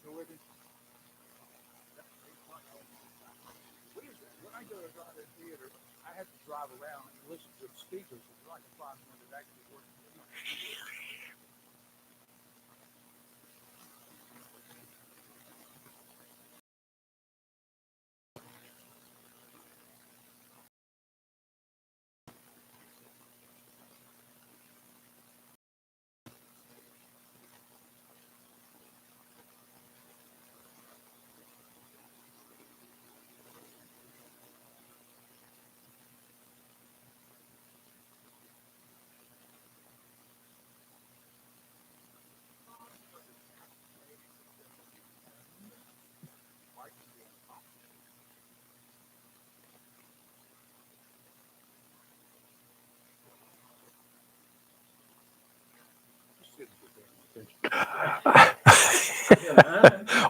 go with him? When I go to drive-in theater, I have to drive around and listen to the speakers until I can find one that actually works.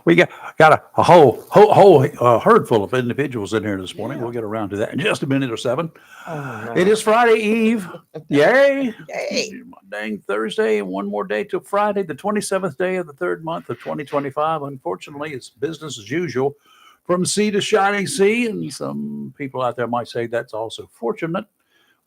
We got a whole herd full of individuals in here this morning. Yeah. We'll get around to that in just a minute or seven. Oh, no. It is Friday Eve. Yay! Yay. Dang Thursday, and one more day till Friday, the 27th day of the third month of 2025. Unfortunately, it's business as usual from sea to shining sea, and some people out there might say that's also fortunate.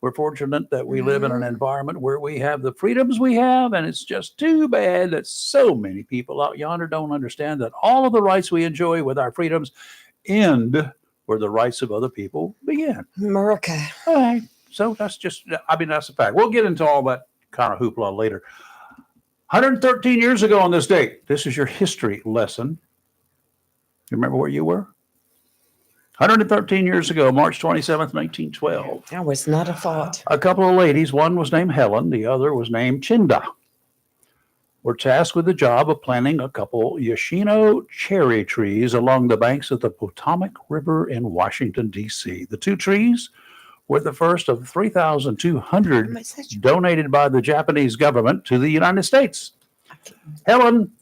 We're fortunate that we live in an environment where we have the freedoms we have, and it's just too bad that so many people out yonder don't understand that all of the rights we enjoy with our freedoms end where the rights of other people begin. America. All right. So that's a fact. We'll get into all that kind of hoopla later. 113 years ago on this date, this is your history lesson. You remember where you were? 113 years ago, March 27th, 1912. That was not a thought. A couple of ladies, one was named Helen, the other was named Chinda, were tasked with the job of planting a couple Yoshino cherry trees along the banks of the Potomac River in Washington, D.C. The two trees were the first of 3,200 donated by the Japanese government to the United States. Helen.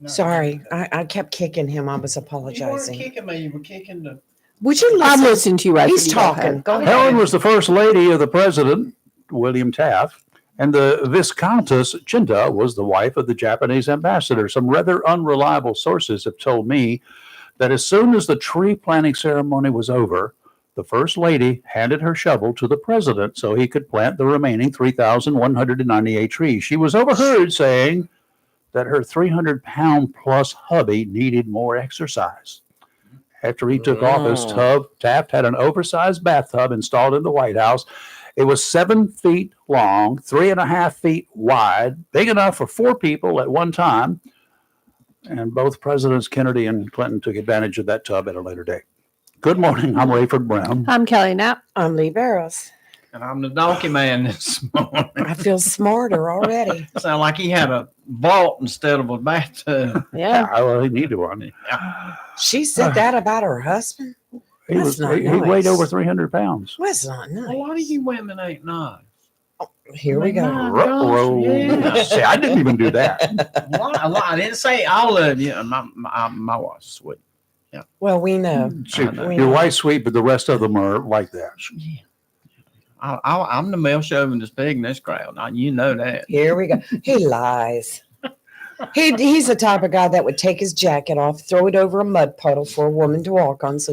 Sorry, I kept kicking him. I was You weren't apologizing. kicking me. You were kicking the. Would you I'm listen? listening to you right He's now. talking. Go ahead. Helen was the first lady of the president, William Taft, and the Viscountess Chinda was the wife of the Japanese ambassador. Some rather unreliable sources have told me that as soon as the tree planting ceremony was over, the first lady handed her shovel to the president so he could plant the remaining 3,198 trees. She was overheard saying that her 300-pound plus hubby needed more exercise. After he took office, Taft had an oversized bathtub installed in the White House. It was 7 feet long, 3.5 feet wide, big enough for 4 people at one time. And both Presidents Kennedy and Clinton took advantage of that tub at a later date. Good morning. I'm Rayford Brown. I'm Kelly Knapp. I'm Lee Barrows. And I'm the donkey man this morning. I feel smarter already. Sound like he had a vault instead of a bathtub. Yeah. Well, he needed one. She said that about her husband. He That's not he weighed nice. over 300 pounds. That's not A nice. lot of you women ain't nice. Here we go. Ruh-roh. Yeah. See, I didn't even do that. A lot. I didn't say all of you. My wife's sweet. Well, we know. See, I know. your wife's sweet, but the rest of them are like that. Yeah. I'm the male chauvinist pig in this crowd. Now, you know that. Here we go. He lies. He's the type of guy that would take his jacket off, throw it over a mud puddle for a woman to walk on so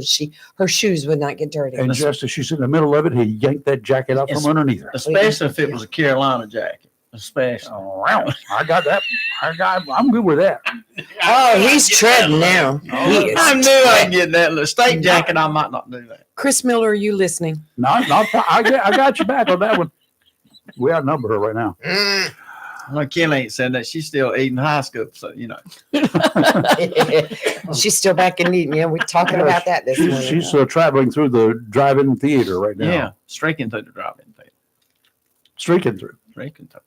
her shoes would not get dirty. And just as she's in the middle of it, he yanked that jacket up from underneath her. Especially if it was a Carolina jacket. Especially. Oh, wow. I got that. I'm good with that. Oh, he's treading now. He is I knew I'd get that little state jacket. I might not do that. Chris Miller, are you listening? No, I got you back on that one. We outnumber her right now. Well, Kelly ain't said that. She's still eating high school, so you know. She's still back in Newton. Yeah, we're talking about that this morning. She's traveling through the drive-in theater right now. Yeah, streaking through the drive-in theater. Streaking through. Streaking through.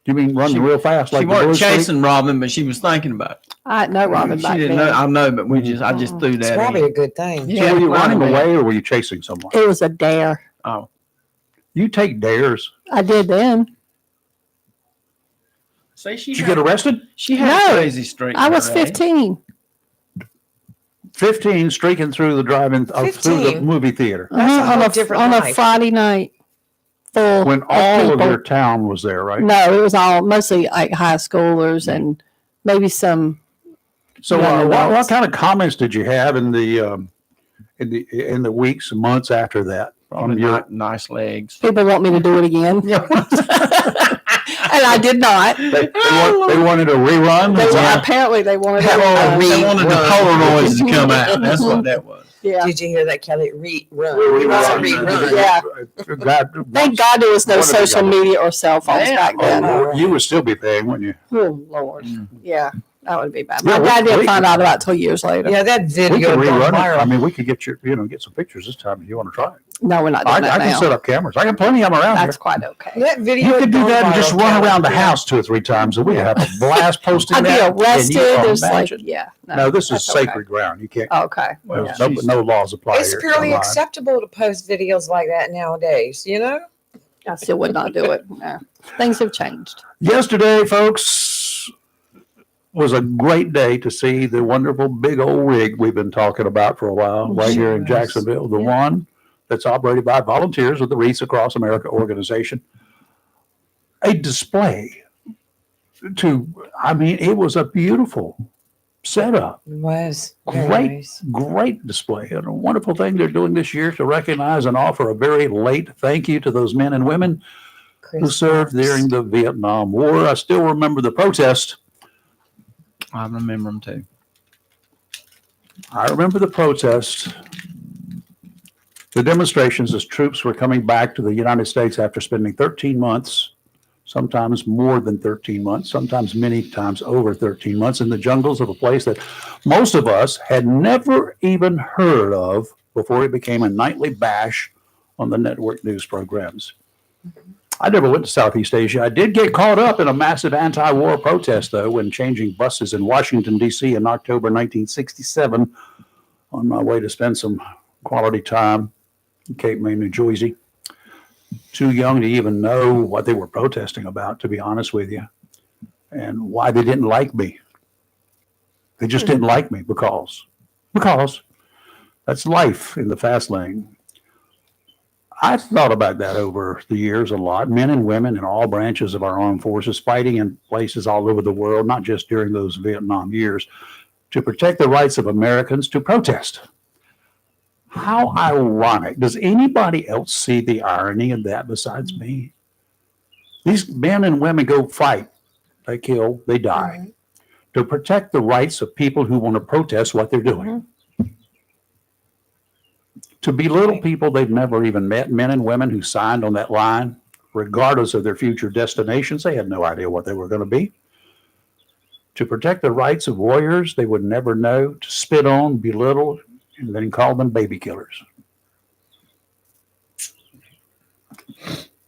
You mean running She- real fast? Like She the wasn't Blue Streak? chasing Robin, but she was thinking about it. I know Robin She back didn't then. know. I know, but I just threw It's that probably in. a good thing. So were you running probably. away or were you chasing someone? It was a dare. Oh, You take dares. I did then. see, Did you get arrested? She had No, a crazy streak. I was in her, eh? 15. 15 streaking through the drive-in through the 15? movie theater That's a whole on different on a life. Friday night. Full when of all of people. your town was there, right? No, it was all mostly like high schoolers and maybe some. So, Yeah, what kind of comments did you have in the weeks and months after that? Probably not nice legs. People want me to do it again. And I did not. They wanted a rerun. Apparently they wanted They to. wanted the Polaroids to come out. That's what that was. Yeah. Did you hear that, Kelly? Rerun. Yeah. Thank God there was no social media or cell phones back then. Oh, you would still be paying, wouldn't you? Oh Lord. Yeah. That would be bad. Yeah, My dad didn't we- find out about it 2 years later. Yeah, that We video could went rerun it. I viral. mean, we could get get some pictures this time if you want to try it. No, we're not doing I that can now. set up cameras. I got plenty of them around That's here. quite okay. That video You could do gone that and just viral, run Kelly. around the Yeah. house 2 or 3 times a week. Have a blast posting I'd that. be arrested. Can you There's like, imagine? yeah. No, this is that's okay. sacred ground. You can't. Okay. Well, Yeah. No laws apply It's here. purely online. acceptable to post videos like that nowadays, you know? I still would not do it. No. Things have changed. Yesterday, folks, was a great day to see the wonderful big old rig we've been talking about for a while, right here in Yes. Jacksonville, the Yeah. one that's operated by volunteers of the Wreaths Across America organization. A display it was a beautiful setup. It was. Very Great, nice. great display. And a wonderful thing they're doing this year to recognize and offer a very late thank you to those men and women who Chris served Marks. during the Vietnam War. I still remember the protest. I remember them too. I remember the protest, the demonstrations as troops were coming back to the United States after spending 13 months, sometimes more than 13 months, sometimes many times over 13 months in the jungles of a place that most of us had never even heard of before it became a nightly bash on the network news programs. I never went to Southeast Asia. I did get caught up in a massive anti-war protest, though, when changing buses in Washington, D.C. in October 1967 on my way to spend some quality time in Cape May, New Jersey. Too young to even know what they were protesting about, to be honest with you, and why they didn't like me. They just didn't like me because that's life in the fast lane. I thought about that over the years a lot. Men and women in all branches of our armed forces fighting in places all over the world, not just during those Vietnam years, to protect the rights of Americans to protest. How ironic. Does anybody else see the irony in that besides me? These men and women go fight. They kill, they die to protect the rights of people who want to protest what they're doing. To belittle people they've never even met, men and women who signed on that line, regardless of their future destinations, they had no idea what they were going to be. To protect the rights of warriors they would never know, to spit on, belittle, and then call them baby killers.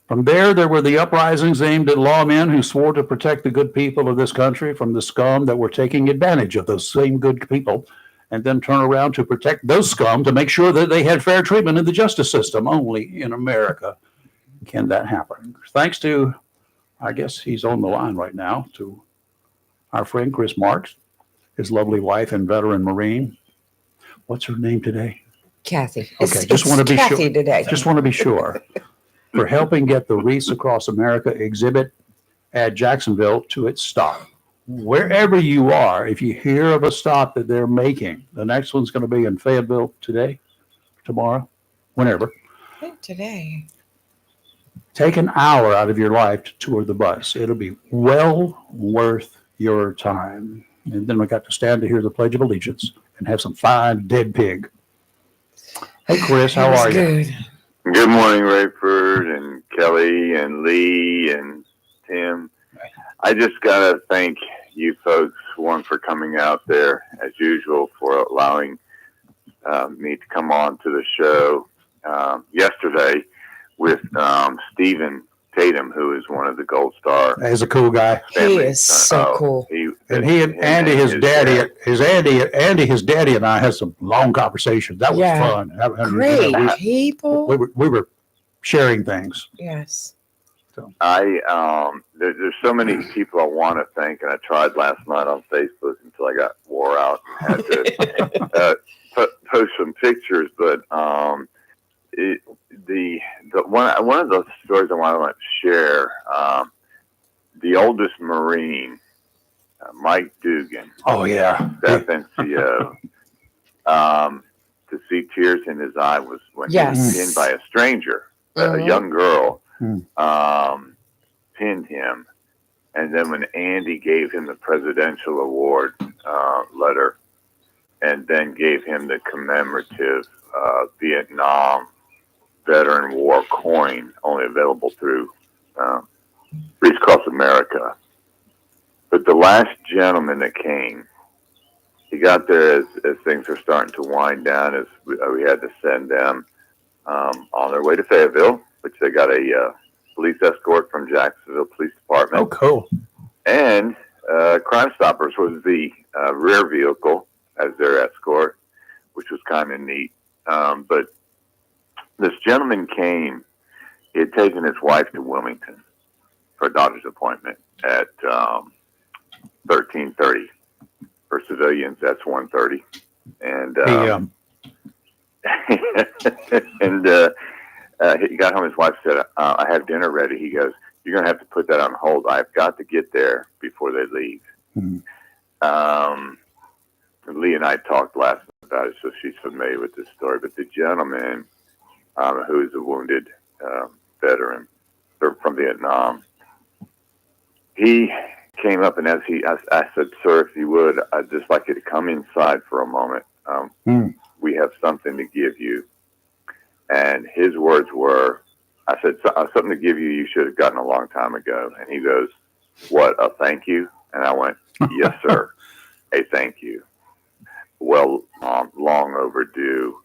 From there were the uprisings aimed at lawmen who swore to protect the good people of this country from the scum that were taking advantage of those same good people, and then turn around to protect those scum to make sure that they had fair treatment in the justice system. Only in America can that happen. Thanks to, I guess he's on the line right now, to our friend Chris Marks, his lovely wife and veteran Marine. What's her name today? Kathy. Okay, just want to be Kathy sure. today. Just want to be sure. For helping get the Wreaths Across America exhibit at Jacksonville to its stop. Wherever you are, if you hear of a stop that they're making, the next one's going to be in Fayetteville today, tomorrow, whenever. I think today. Take an hour out of your life to tour the bus. It'll be well worth your time. And then we got to stand to hear the Pledge of Allegiance and have some fine dead pig. Hey, Chris, how It was are you? good. Good morning, Rayford and Kelly and Lee and Tim. I just got to thank you folks, one, for coming out there, as usual, for allowing me to come on to the show yesterday with Stephen Tatum, who is one of the Gold Star He's a cool guy. He family. is so cool. And he and Andy, his daddy, his daddy and I had some long conversations. That was Yeah. fun. Great people. We were sharing things. Yes. There's so many people I want to thank, and I tried last night on Facebook until I got wore out and had to post some pictures. But one of the stories I want to share, the oldest Marine Mike Dugan, Oh yeah. Staff NCO. To see tears in his eye was when he was Yes. pinned by a stranger, a Mhm. young girl, Mm. pinned him. And then when Andy gave him the presidential award letter, and then gave him the commemorative Vietnam Veteran War coin, only available through Reach Across America. But the last gentleman that came, he got there as things were starting to wind down, as we had to send them on their way to Fayetteville, which they got a police escort from Jacksonville Police Department. Oh, cool. And Crime Stoppers was the rear vehicle as their escort, which was kind of neat. But this gentleman came. He had taken his wife to Wilmington for a doctor's appointment at 13:30. For civilians, that's 1:30. And he got home. His wife said, "I have dinner ready." He goes, "You're going to have to put that on hold. I've got to get there before they leave." Mhm. Lee and I talked last night about it, so she's familiar with this story. But the gentleman who is a wounded veteran from Vietnam, he came up, and I said, "Sir, if you would, I'd just like you to come inside for a moment. We have something to give you." And his words were, I said, "Something to give you you should have gotten a long time ago." And he goes, "What, a thank you?" And I went, "Yes, sir, a thank you. Well, long overdue."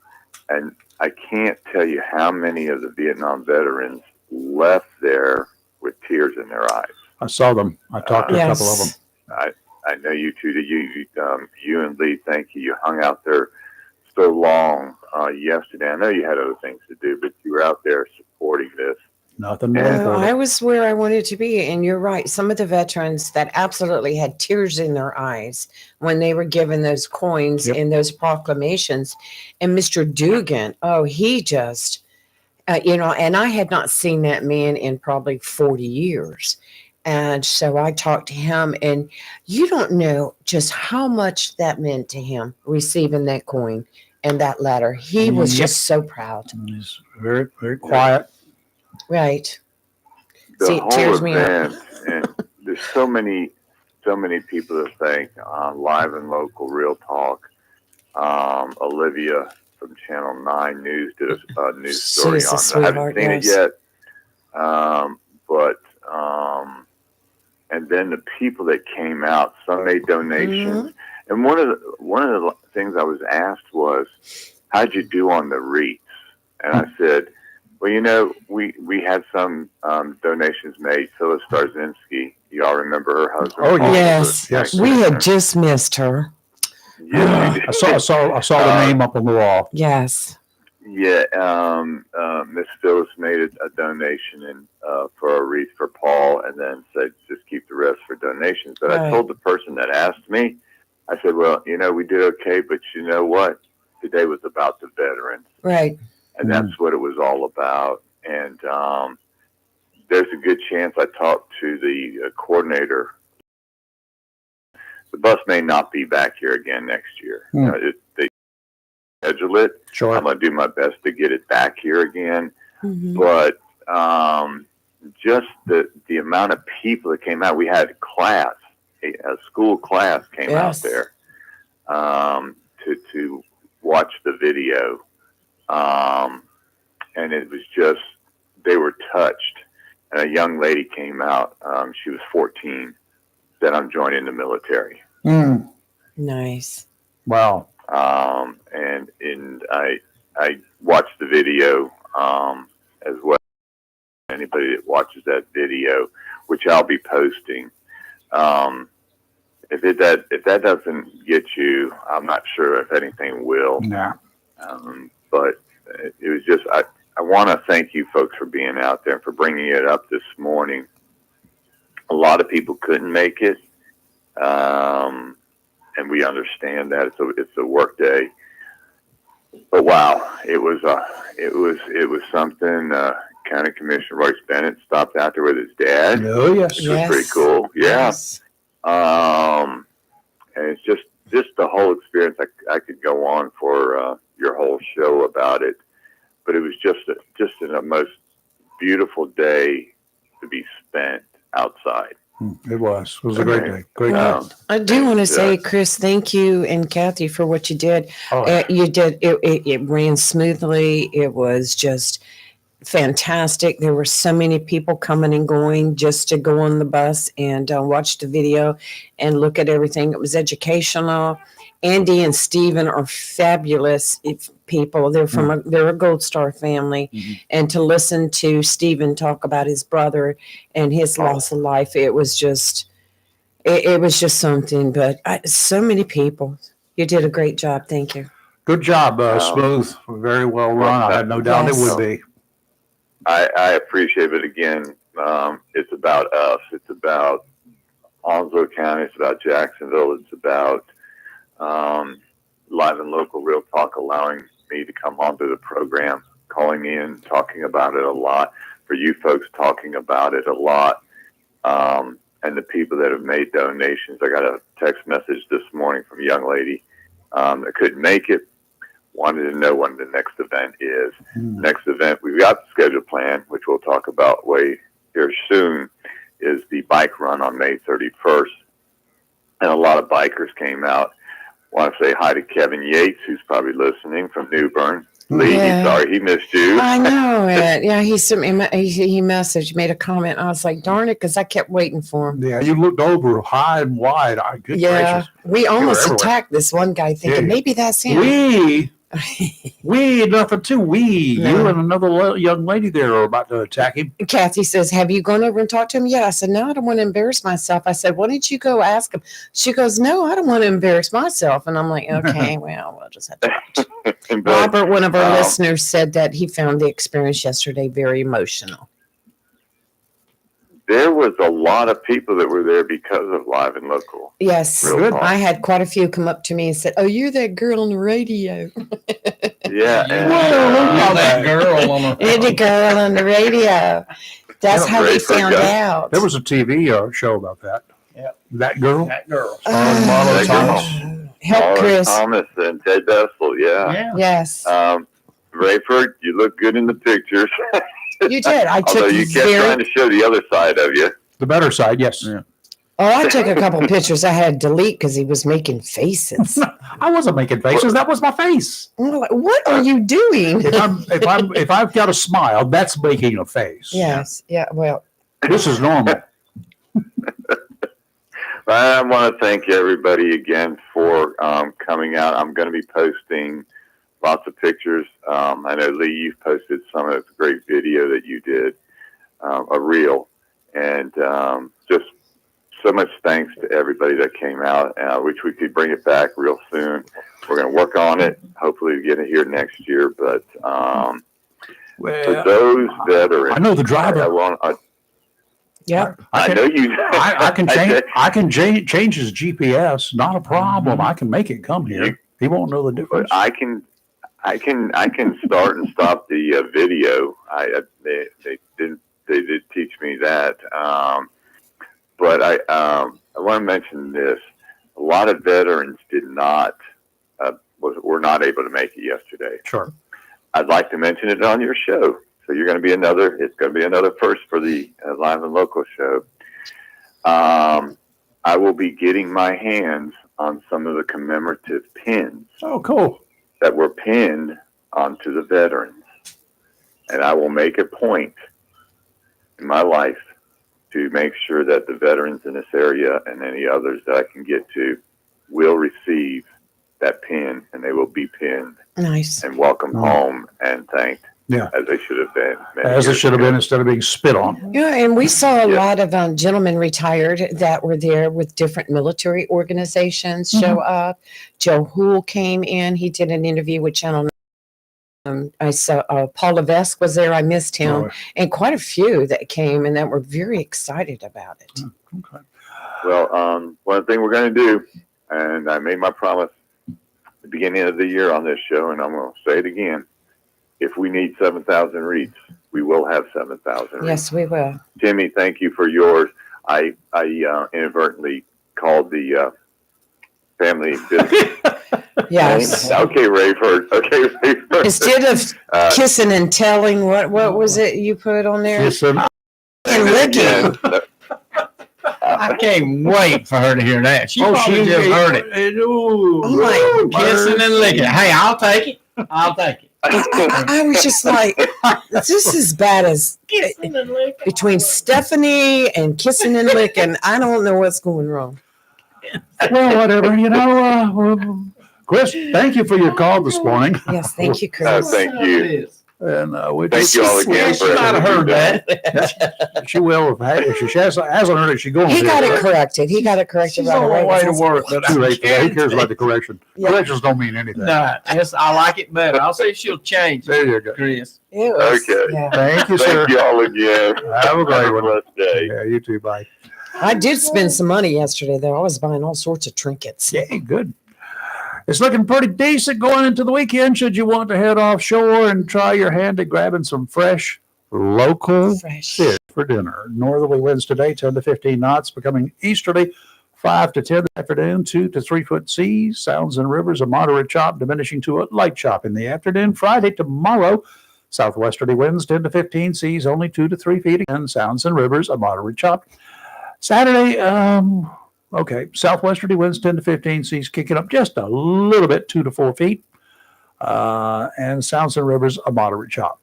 And I can't tell you how many of the Vietnam veterans left there with tears in their eyes. I saw them. I talked to a couple of them. Yes. I know you two. You and Lee, thank you. You hung out there so long yesterday. I know you had other things to do, but you were out there supporting this. Nothing more Yeah. No, I important. was where I wanted to be, and you're right. Some of the veterans that absolutely had tears in their eyes when they were given those coins Yep. and those proclamations. And Mr. Dugan, oh, he just, and I had not seen that man in probably 40 years. And so I talked to him, and you don't know just how much that meant to him receiving that coin and that letter. He was Yep. just so proud. He's very, very quiet. Right. The See, it whole tears me up. event, and there's so many people to thank. Live and Local, Real Talk. Olivia from Channel 9 News did a news story She's a on it. I sweetheart, haven't seen yes. it yet, but and then the people that came out, some made donations. And one of the things I was asked was, "How'd you do on the wreaths?" And I said, "Well, we had some donations made. Phyllis Starzinski, you all remember her husband? Oh, Paul, yes. Yes. We had just missed her. Yes, you did. I saw the name up on the wall. Yes. Yeah, Miss Phyllis made a donation for a wreath for Paul, and then said just keep the rest for donations. But Right. I told the person that asked me, I said, "Well, we did okay, but you know what? Today was about the veterans, Right. and that's what it was all about." And there's a good chance I talked to the coordinator. The bus may not be back here again next year. They schedule it. Sure. I'm going to do my best to get it back here again. Mhm. But just the amount of people that came out, we had a school class came Yes. out there to watch the video, and it was just, they were touched. And a young lady came out. She was 14. Said, "I'm joining the military." Nice. Wow. And I watched the video as well. Anybody that watches that video, which I'll be posting, if that doesn't get you, I'm not sure if anything will. Yeah. But it was just, I want to thank you folks for being out there and for bringing it up this morning. A lot of people couldn't make it, and we understand that it's a work day. But wow, it was something. County Commissioner Royce Bennett stopped out there with his dad. Oh, yes. It was pretty cool. Yeah. Yes. And it's just the whole experience. I could go on for your whole show about it, but it was just a most beautiful day to be spent outside. It was. It was a great day. Great day. Well, I do want to say, Chris, thank you and Kathy for what you did. Oh, You did it ran smoothly. It was just fantastic. There were so many people coming and going just to go on the bus and watch the video and look at everything. It was educational. Andy and Stephen are fabulous people. They're from they're a Gold Star family, and to listen to Stephen talk about his brother and his loss of life, it was just something. But so many people, you did a great job. Thank you. good job, Smooth. Very well run. I had no doubt it would be. I appreciate it. Again, it's about us. It's about Onslow County. It's about Jacksonville. It's about Live and Local Real Talk allowing me to come onto the program, calling me in, talking about it a lot, for you folks talking about it a lot, and the people that have made donations. I got a text message this morning from a young lady that couldn't make it, wanted to know when the next event is. Next event we've got the schedule plan, which we'll talk about way here soon, is the bike run on May 31st. And a lot of bikers came out. Want to say hi to Kevin Yates, who's probably listening from New Bern. Lee, Yeah. sorry he missed you. I know it. Yeah, he sent me. He messaged, made a comment. I was like, darn it, because I kept waiting for him. Yeah, you looked over high and wide. Good gracious. We almost everywhere. attacked this one guy, thinking Yeah. maybe that's him. We nothing too. No. You and another young lady there are about to attack him. Kathy says, have you gone over and talked to him yet? I said, no, I don't want to embarrass myself. I said, why don't you go ask him? She goes, no, I don't want to embarrass myself. And I'm like, okay, well, we'll just have to watch. But, Robert, one of our listeners, said that he found the experience yesterday very emotional. there was a lot of people that were there because of Live and Local. Yes, Real Talk. I had quite a few come up to me and said, oh, you're that girl on the radio. Yeah, and You're that girl on You're the girl on the radio. That's Yeah, how they great for found guys. out. There was a TV show about that. Yeah. That girl. that girl. Marlo That Thomas. girl. Help Marlon Chris. Thomas and Ted Bessel, yeah. Yeah. Yes, Rayford, you look good in the pictures. you did. I Although took you kept trying to show the other side of you. The better side, yes. Yeah. I took a couple pictures I had to delete because he was making faces. I wasn't making faces. That was my face. I'm like, what are you doing? If I've got a smile, that's making a face. Yes, yeah, well, This is normal. I want to thank everybody again for coming out. I'm going to be posting lots of pictures. I know, Lee, you've posted some of the great video that you did, a reel. And just so much thanks to everybody that came out. Wish we could bring it back real soon. We're going to work on it. Hopefully get it here next year. But for Well, those veterans, I know the driver. yeah. I know you. I can change. I can change his GPS. Not a problem. I can make it come here. He won't know the difference. But I can start and stop the video. They did teach me that. But I want to mention this. A lot of veterans were not able to make it yesterday. Sure. I'd like to mention it on your show. So it's going to be another first for the Live and Local show. I will be getting my hands on some of the commemorative pins Oh, cool. that were pinned onto the veterans. And I will make a point in my life to make sure that the veterans in this area and any others that I can get to will receive that pin, and they will be pinned Nice. and welcomed home and thanked. Yeah. As they should have been. As it should have been instead of being spit on. Yeah, and we saw a Yeah. lot of gentlemen retired that were there with different military organizations show up. Joe Hool came in. He did an interview with Channel 9. I saw Paul Levesque was there. I missed him. Oh, And quite a few that came and that were very excited about it. okay. Well, one thing we're going to do, and I made my promise at the beginning of the year on this show, and I'm going to say it again. If we need 7,000 reads, we will have 7,000 reads. Yes, we will. Timmy, thank you for yours. I inadvertently called the family business. Yes. Okay, Rayford. Okay, Rayford. Instead of kissing and telling, what was it you put on there? Listen, And licking. I can't wait for her to hear that. She oh, probably just heard it. Ooh, Oh, my Kissing and licking. Hey, I'll take it. I'll take it. I was just like, this is as bad as between Stephanie and kissing and licking. I don't know what's going wrong. Well, whatever, Chris, thank you for your call this morning. Yes, thank you, Chris. Thank you. And we Thank you all again She might have heard that. she will. If she hasn't heard it, she going to. He got it corrected. He got it corrected She's right on away. her way to work, but Too late. I Who cares about the correction? Yeah. Corrections don't mean anything. No, yes, I like it better. I'll see if she'll change it, There you go. Chris. It was- Okay. yeah. Thank you, sir. Thank you all again. Have a great one. blessed day. Yeah, you too. Bye. I did spend some money yesterday, though. I was buying all sorts of trinkets. Yay, good. It's looking pretty decent going into the weekend. Should you want to head offshore and try your hand at grabbing some fresh, local Fresh. fish for dinner. Northerly winds today, 10 to 15 knots, becoming easterly, 5 to 10 this afternoon, 2 to 3 foot seas, sounds and rivers, a moderate chop, diminishing to a light chop in the afternoon. Friday, tomorrow, southwesterly winds, 10 to 15, seas only 2 to 3 feet, and sounds and rivers, a moderate chop. Saturday, okay, southwesterly winds 10 to 15, seas kicking up just a little bit, 2 to 4 feet, and sounds and rivers, a moderate chop.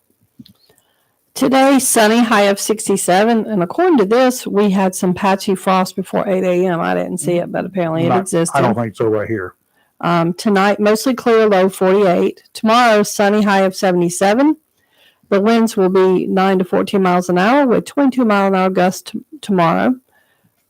Today, sunny, high of 67. And according to this, we had some patchy frost before 8 a.m. I didn't see it, but apparently it existed. I don't think so right here. Tonight, mostly clear, low 48. Tomorrow, sunny, high of 77. The winds will be 9 to 14 miles an hour with 22-mile-an-hour gusts tomorrow.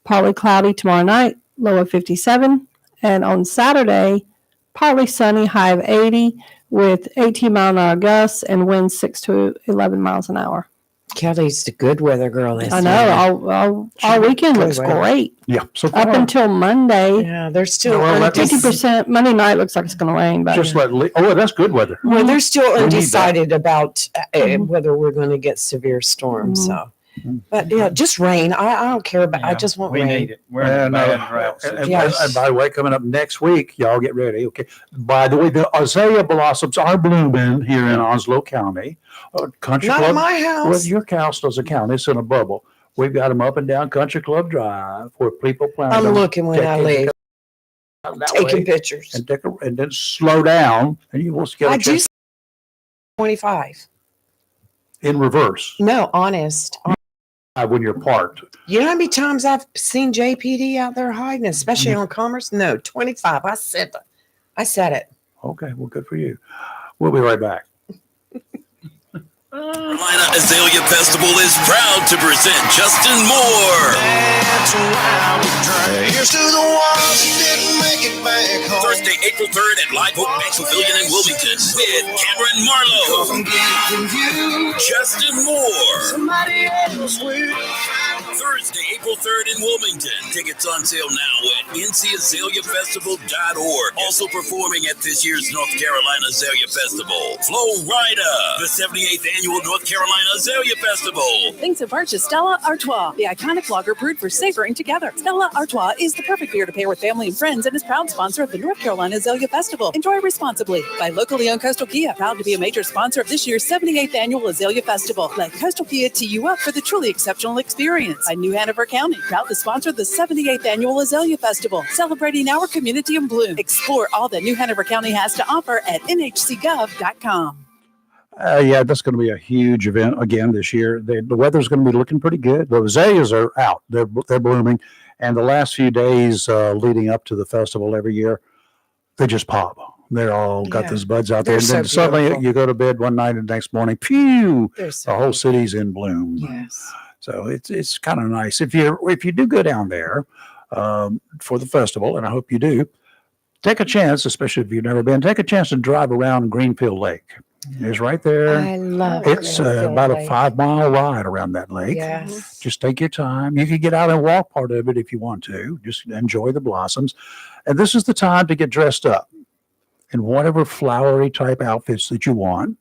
Partly cloudy tomorrow night, low of 57. And on Saturday, partly sunny, high of 80 with 18-mile-an-hour gusts and winds 6 to 11 miles an hour. Kelly's the good weather girl. I know. All weekend looks Good weather. great. Yeah. So Up until Monday, Yeah, they're still Well, let me- 50%. Monday night looks like it's going to rain. But just oh, that's good weather. Well, they're still We need that. undecided about Mhm. whether we're going to get severe storms. Mhm. So, Mhm. but yeah, just rain. I don't care about. I Yeah, just want we rain. need it. We're in a And, bad drought. Yes. by the way, coming up next week, y'all get ready. Okay. By the way, the azalea blossoms are blooming here in Onslow County. Country Not Club. at my Well, house. your house doesn't count. It's in a bubble. We've got them up and down Country Club Drive where people plant I'm them. looking when I leave, That taking way, pictures. and then slow down, and you will get I a do chance 25. in reverse No, honest. when you're parked. You know how many times I've seen JPD out there hiding, especially on Commerce? No, 25. I said it. Okay, well, good for you. We'll be right back. Carolina Azalea Festival is proud to present Justin Moore. That's why we drank. Here's to the ones who didn't make it back home. Thursday, April 3rd at Live Oak Bank Pavilion in Wilmington with Cameron Marlowe. From getting you, Justin Moore. somebody else will. Thursday, April 3rd in Wilmington. Tickets on sale now at ncazaleafestival.org. Also performing at this year's North Carolina Azalea Festival, Flo Rida, the 78th Annual North Carolina Azalea Festival. Thanks in part to Stella Artois, the iconic lager brewed for savoring together. Stella Artois is the perfect beer to pair with family and friends and is proud sponsor of the North Carolina Azalea Festival. Enjoy responsibly. By locally owned Coastal Kia, proud to be a major sponsor of this year's 78th Annual Azalea Festival. Let Coastal Kia tee you up for the truly exceptional experience. By New Hanover County, proud to sponsor the 78th Annual Azalea Festival, celebrating our community in bloom. Explore all that New Hanover County has to offer at nhcgov.com. Yeah, that's going to be a huge event again this year. The weather's going to be looking pretty good. The azaleas are out; they're blooming, and the last few days leading up to the festival every year, they just pop. They're all got Yeah. those buds out there, They're and then so suddenly beautiful. you go to bed one night, and the next morning, pew, They're so the whole beautiful. city's in bloom. Yes. So it's kind of nice if you do go down there for the festival, and I hope you do. Take a chance, especially if you've never been. Take a chance and drive around Greenfield Lake. It's right there. I love It's Greenfield about a Lake. 5-mile ride around that lake. Yes. Just take your time. You can get out and walk part of it if you want to. Just enjoy the blossoms. And this is the time to get dressed up in whatever flowery type outfits that you want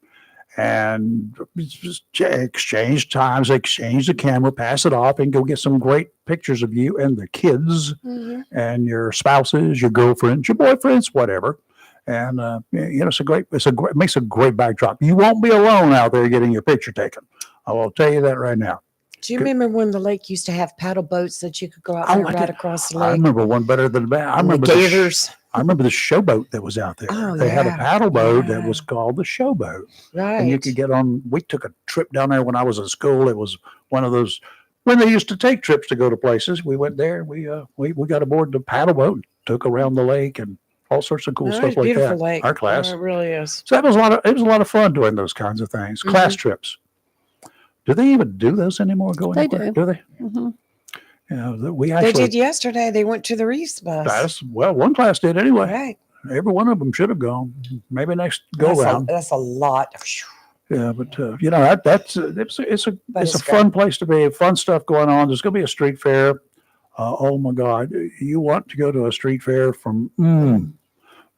and just exchange times, exchange the camera, pass it off, and go get some great pictures of you and the kids and your spouses, your girlfriends, your boyfriends, whatever. And it makes a great backdrop. You won't be alone out there getting your picture taken. I will tell you that right now. Do you remember when the lake used to have paddle boats that you could go out Oh, there I right did. across the I lake? remember one better than that. I And the remember gators. I remember the showboat that was out there. Oh, They had a yeah. paddle boat that Yeah. was called the showboat. Right. And you could get on. We took a trip down there when I was in school. It was one of those when they used to take trips to go to places. We went there. We got aboard the paddle boat, took around the lake, and all sorts of cool No, stuff it's like beautiful that. lake. Our class. Oh, it really is. So it was a lot of fun doing those kinds of things. Class trips. Do they even do those anymore? They anywhere? do. Do they? Mm-hmm. Yeah, we They actually. did yesterday. They went to the Reefs bus. One class did anyway. Right. Every one of them should have gone. Maybe next go That's round. that's a lot. Yeah, but that's it's a But it's a it's fun place to be. Fun stuff going on. There's going to be a street fair. Oh my God, you want to go to a street fair from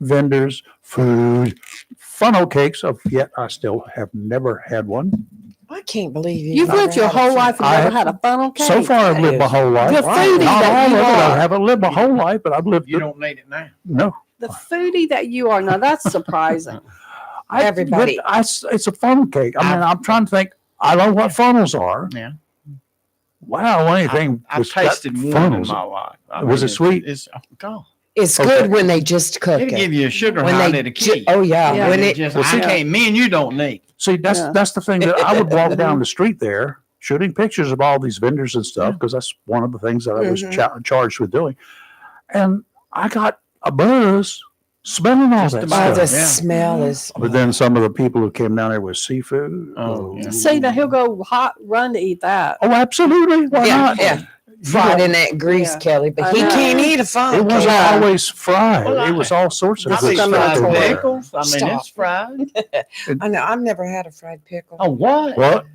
vendors, food, funnel cakes. Yet I still have never had one. I can't believe You've never lived your had a whole fun- life and I never have- had a funnel cake. So far, I've That lived my is- whole life. The foodie Not that all you of it. I are. haven't lived my whole life, but I've lived. You don't need it now. No. The foodie that you are. Now that's surprising. Everybody. It's a funnel cake. I mean, I'm trying to think. I know what funnels are. Yeah. Wow, anything. I've that's got tasted one in funnels. my life. Was it sweet? It's oh God. It's Okay. good when they just cook It'll give it. you a sugar When high they at a key. oh yeah. Yeah. When It it just, Well, see- I can't. Me and you don't need. See, that's Yeah. that's the thing that I would walk down the street there, shooting pictures of all these vendors and stuff, because that's one of the things that I was charged with doing. And I got a buzz smelling all Just that about oh, the stuff. Yeah. smell is But then some of the people who came down there with seafood. Oh, yeah. See, now he'll go hot run to eat that. Oh, absolutely. Why yeah, not? yeah. You Fried know, in that grease, Yeah. Kelly, but I he know. can't eat a funnel It wasn't cake. always fried. Well, It was all sorts of I This good mean, is stuff. fried in there. pickles. I mean, Stop. it's fried. I know. I've never had a fried pickle. Oh, what? What?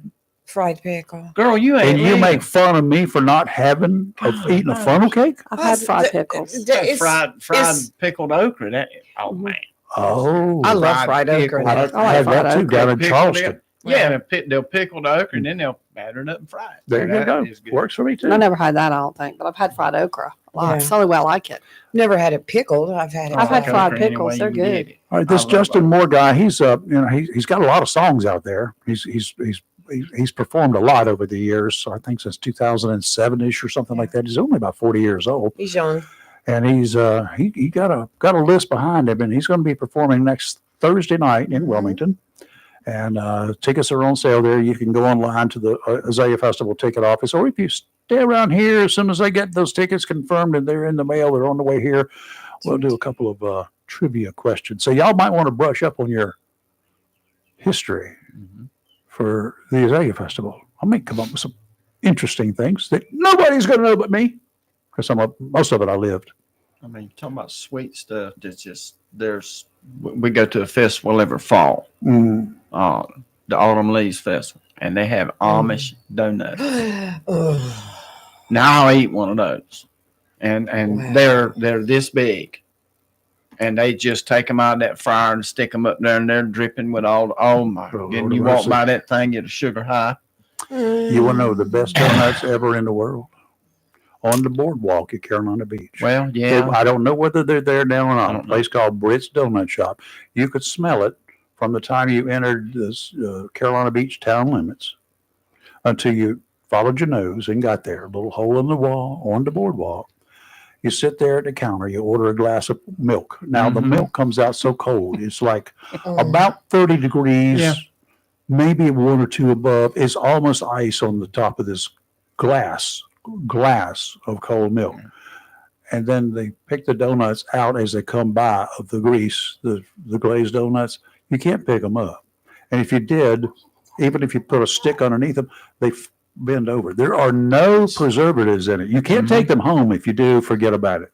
Fried pickle. Girl, you ain't. And you living. make fun of me for not having eating a funnel cake? I've had fried pickles. It's- fried it's- pickled okra. That man. Oh, I love fried fried okra. pickle. I now. like had fried that too okra. down in Pickled Charleston. it. Yeah, they'll pickle the okra and then they'll batter it up and fry it. There you That go. is good. Works for me too. I never had that, I don't think, but I've had fried okra a lot. Yeah. It's the only way I like it. Never had it pickled. I've had it. I've had fried. fried Okra any pickles. way They're you can good. get it. All right, I this love Justin okra. Moore guy, he's got a lot of songs out there. He's performed a lot over the years. So I think since 2007ish or something like that. He's only about 40 years old, He's young. and he's he got a list behind him, and he's going to be performing next Thursday night in Wilmington. And tickets are on sale there. You can go online to the Azalea Festival ticket office, or if you stay around here, as soon as I get those tickets confirmed and they're in the mail, they're on the way here, we'll do a couple of trivia questions. So y'all might want to brush up on your history for the Azalea Festival. I may come up with some interesting things that nobody's going to know but me, because most of it I lived. I mean, talking about sweet stuff. That's just we go to a festival every fall. Mm. The Autumn Leaves Festival, and they have Amish donuts. Ugh. Now I'll eat one of those, and Wow. they're this big, and they just take them out of that fryer and stick them up there, and they're dripping with all. Oh my! Oh, And Lord you have walk mercy. by that thing, get a sugar high. You want to know the best donuts ever in the world? On the boardwalk at Carolina Beach. Well, yeah, I don't know whether they're there now or I not. don't A place called Britt's Donut Shop. You could smell it from the time you entered this Carolina Beach town limits until you followed your nose and got there. A little hole in the wall on the boardwalk. You sit there at the counter. You order a glass of milk. Now the Mhm. milk comes out so cold. It's like Mm. about 30 degrees, Yeah. maybe one or two above. It's almost ice on the top of this glass of cold milk. And then they pick the donuts out as they come by of the grease, the glazed donuts. You can't pick them up. And if you did, even if you put a stick underneath them, they bend over. There are no preservatives in it. You can't take them home. If you do, forget about it.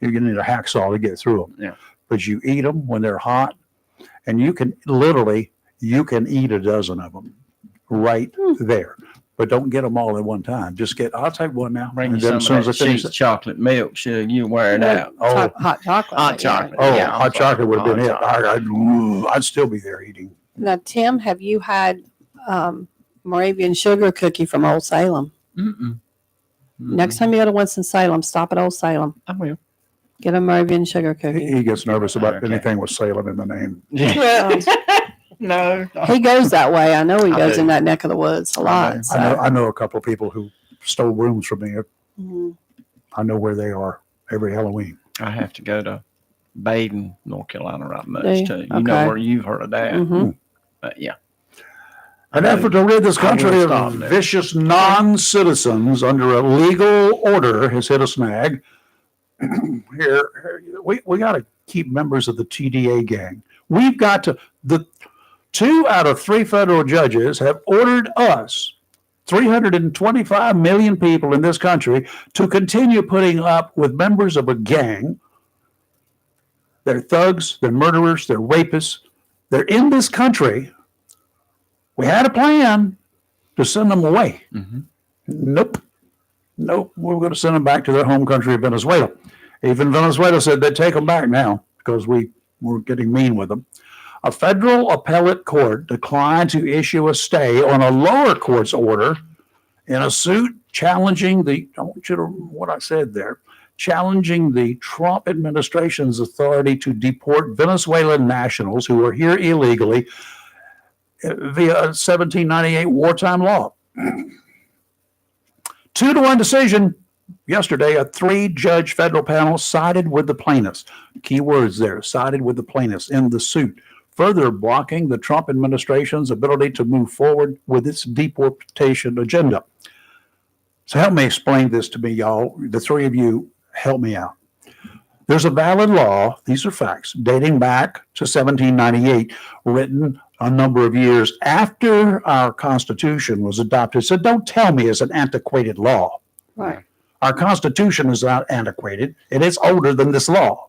You're going to need a hacksaw to get through them. Yeah. But you eat them when they're hot, and you can eat a dozen of them right there. But don't get them all at one time. Just I'll take one now. bring you And then some as soon of as that I finish cheap it. chocolate milk. Sure, you wear it out. Oh, Hot chocolate. Hot chocolate. oh, Yeah, I'm hot sorry. chocolate would have been it. Hot chocolate. I'd still be there eating Now, Tim, have you had Moravian sugar cookie from Old Salem? Mm-mm. Next time you go to Winston-Salem, stop at Old Salem. I will. Get a Moravian sugar cookie. He gets nervous about Okay. anything with Salem in the name. No. He goes that way. I know he I goes do. in that neck of the woods a I lot. do. So. I know a couple of people who stole rooms from me. Mhm. I know where they are every Halloween. I have to go to Baden, North Carolina, right Do much you? too. You know Okay. where you've heard of that. Mhm. But yeah. An effort to rid this I will country stop of there. vicious non-citizens under a legal order has hit a snag. Here, we got to keep members of the TDA gang. We've got to, the 2 out of 3 federal judges have ordered us, 325 million people in this country, to continue putting up with members of a gang. They're thugs, they're murderers, they're rapists. They're in this country. We had a plan to send them away. Mm-hmm. Nope. We're going to send them back to their home country of Venezuela. Even Venezuela said they'd take them back now because we were getting mean with them. A federal appellate court declined to issue a stay on a lower court's order in a suit challenging challenging the Trump administration's authority to deport Venezuelan nationals who are here illegally via a 1798 wartime law. 2-1 decision yesterday. A 3-judge federal panel sided with the plaintiffs. Key words there, sided with the plaintiffs in the suit, further blocking the Trump administration's ability to move forward with its deportation agenda. So help me explain this to me, y'all. The 3 of you, help me out. There's a valid law, these are facts, dating back to 1798, written a number of years after our Constitution was adopted. So don't tell me it's an antiquated law. Right. Our Constitution is not antiquated. It is older than this law.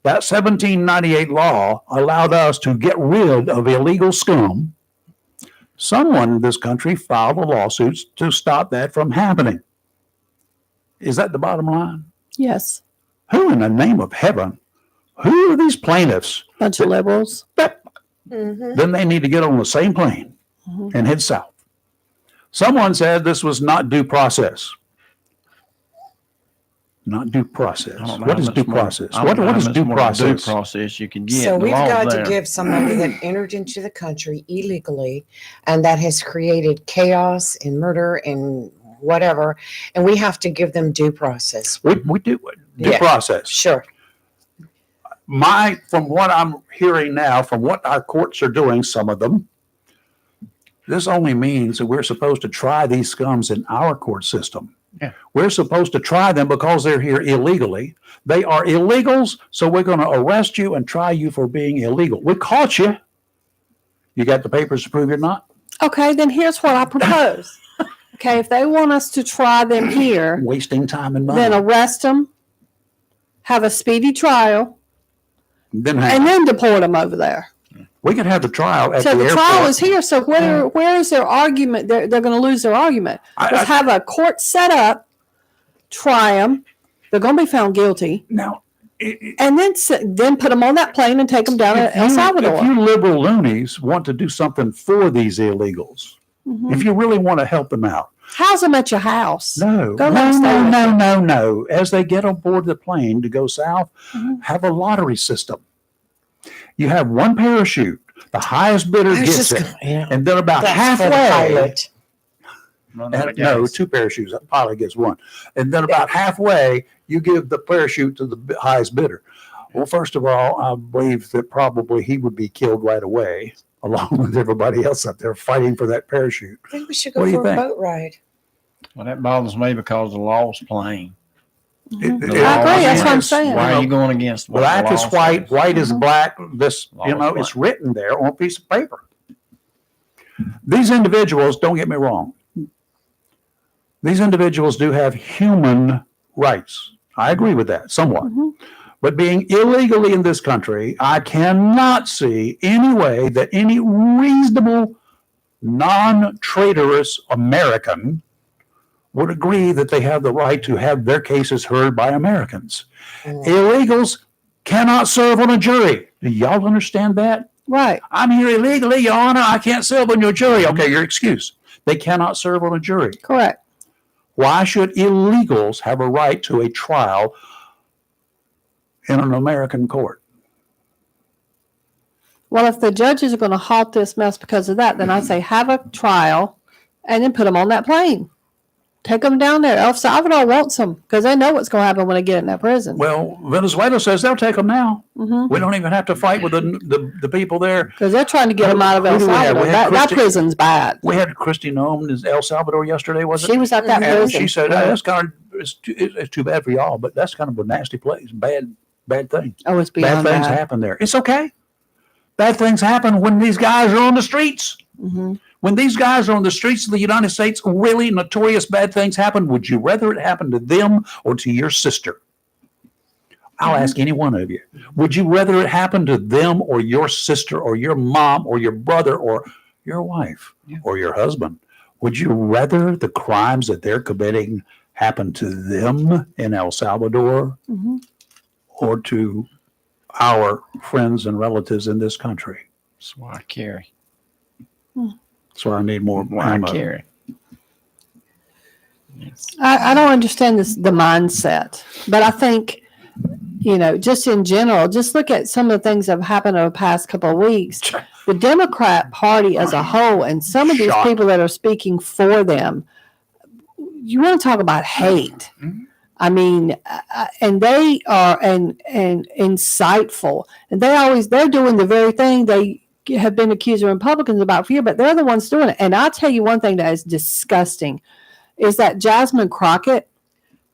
That 1798 law allowed us to get rid of illegal scum. Someone in this country filed a lawsuit to stop that from happening. Is that the bottom line? Yes. Who in the name of heaven? Who are these plaintiffs? Bunch of liberals. Then they need to get on the same plane and head south. Someone said this was not due process. Not due process. I don't know What how is much due more- process? I don't know What how is much due more process? Due process you can get. So The we've law's got there. to give somebody that entered into the country illegally and that has created chaos and murder and whatever, and we have to give them due process. We do due Yeah. process. Sure. From what I'm hearing now, from what our courts are doing, some of them, this only means that we're supposed to try these scums in our court system. Yeah. We're supposed to try them because they're here illegally. They are illegals, so we're going to arrest you and try you for being illegal. We caught you. You got the papers to prove you're not? Okay, then here's what I propose. Okay, if they want us to try them here, Wasting time and money. then arrest them, have a speedy trial, Then and then deport them over there. we could have the trial at So the the airport. trial is here. So where is their argument? They're going to lose their argument. Let's have a court set up, try them. They're going to be found guilty, Now, and then put them on that plane and take them down to El if Salvador. you liberal loonies want to do something for these illegals, Mhm. if you really want to help them out, House them at your house. no, Go next door. no. As they get on board the plane to go south, Mhm. have a lottery system. You have one parachute. The highest bidder I was gets just it. gonna- yeah. And then about That's for the halfway, pilot. Run out of no, gas. 2 parachutes. The pilot gets 1. And then about halfway, you give the parachute to the highest bidder. Well, first of all, I believe that probably he would be killed right away, along with everybody else up there fighting for that parachute. I think we should What go do you for a think? boat ride. Well, that bothers me because the law's plain. It- The it- I agree, that's what I'm it's- saying. Why are you going against what Black the is law white, says? white is Mhm. black. This, Law is it's written there on a piece of paper. These individuals, don't get me wrong, these individuals do have human rights. I agree with that somewhat. Mhm. But being illegally in this country, I cannot see any way that any reasonable, non-traitorous American would agree that they have the right to have their cases heard by Americans. Mm. Illegals cannot serve on a jury. Do y'all understand that? Right. I'm here illegally, Your Honor. I can't serve on your jury. Okay, your excuse. They cannot serve on a jury. Correct. Why should illegals have a right to a trial in an American court? Well, if the judges are going to halt this mess because of that, then I say have a trial and then put them on that plane. Take them down there. El Salvador wants them because they know what's going to happen when they get in that prison. Well, Venezuela says they'll take them now. Mm-hmm. We don't even have to fight with the people there. Because they're trying to get them out of El Who do we have? Salvador. We had That Christy- prison's bad. We had Christy Nome in El Salvador yesterday, was it? She was at that And prison. she said, "That's kind of it's too bad for y'all, but that's kind of a nasty place. Bad thing. Oh, it's Bad beyond things that. happen there. It's okay. Bad things happen when these guys are on the streets. Mm-hmm. When these guys are on the streets of the United States, really notorious bad things happen. Would you rather it happen to them or to your sister? I'll ask any one of you. Would you rather it happen to them or your sister or your mom or your brother or your wife or your husband? Would you rather the crimes that they're committing happen to them in El Salvador Mm-hmm. or to our friends and relatives in this country? That's why I carry. That's why I need more Why I ammo. carry. Yes. I don't understand the mindset, but I think, just in general, just look at some of the things that have happened over the past couple of weeks. The Democrat Party as a whole, and some of these Shock. people that are speaking for them, you want to talk about hate. Mhm. I mean, and they are and insightful, and they're doing the very thing they have been accused of Republicans about for years, but they're the ones doing it. And I'll tell you one thing that is disgusting is that Jasmine Crockett,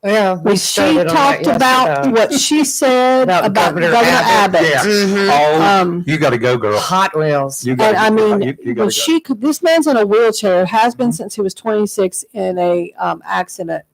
Yeah, when she talked about what she said About about Governor Governor Abbott. Abbott. Yeah. Mhm. Oh, you got to go, girl. Hot Wheels. You And got. I mean, you when gotta she could, this man's in a wheelchair, has been since he was 26 in a accident.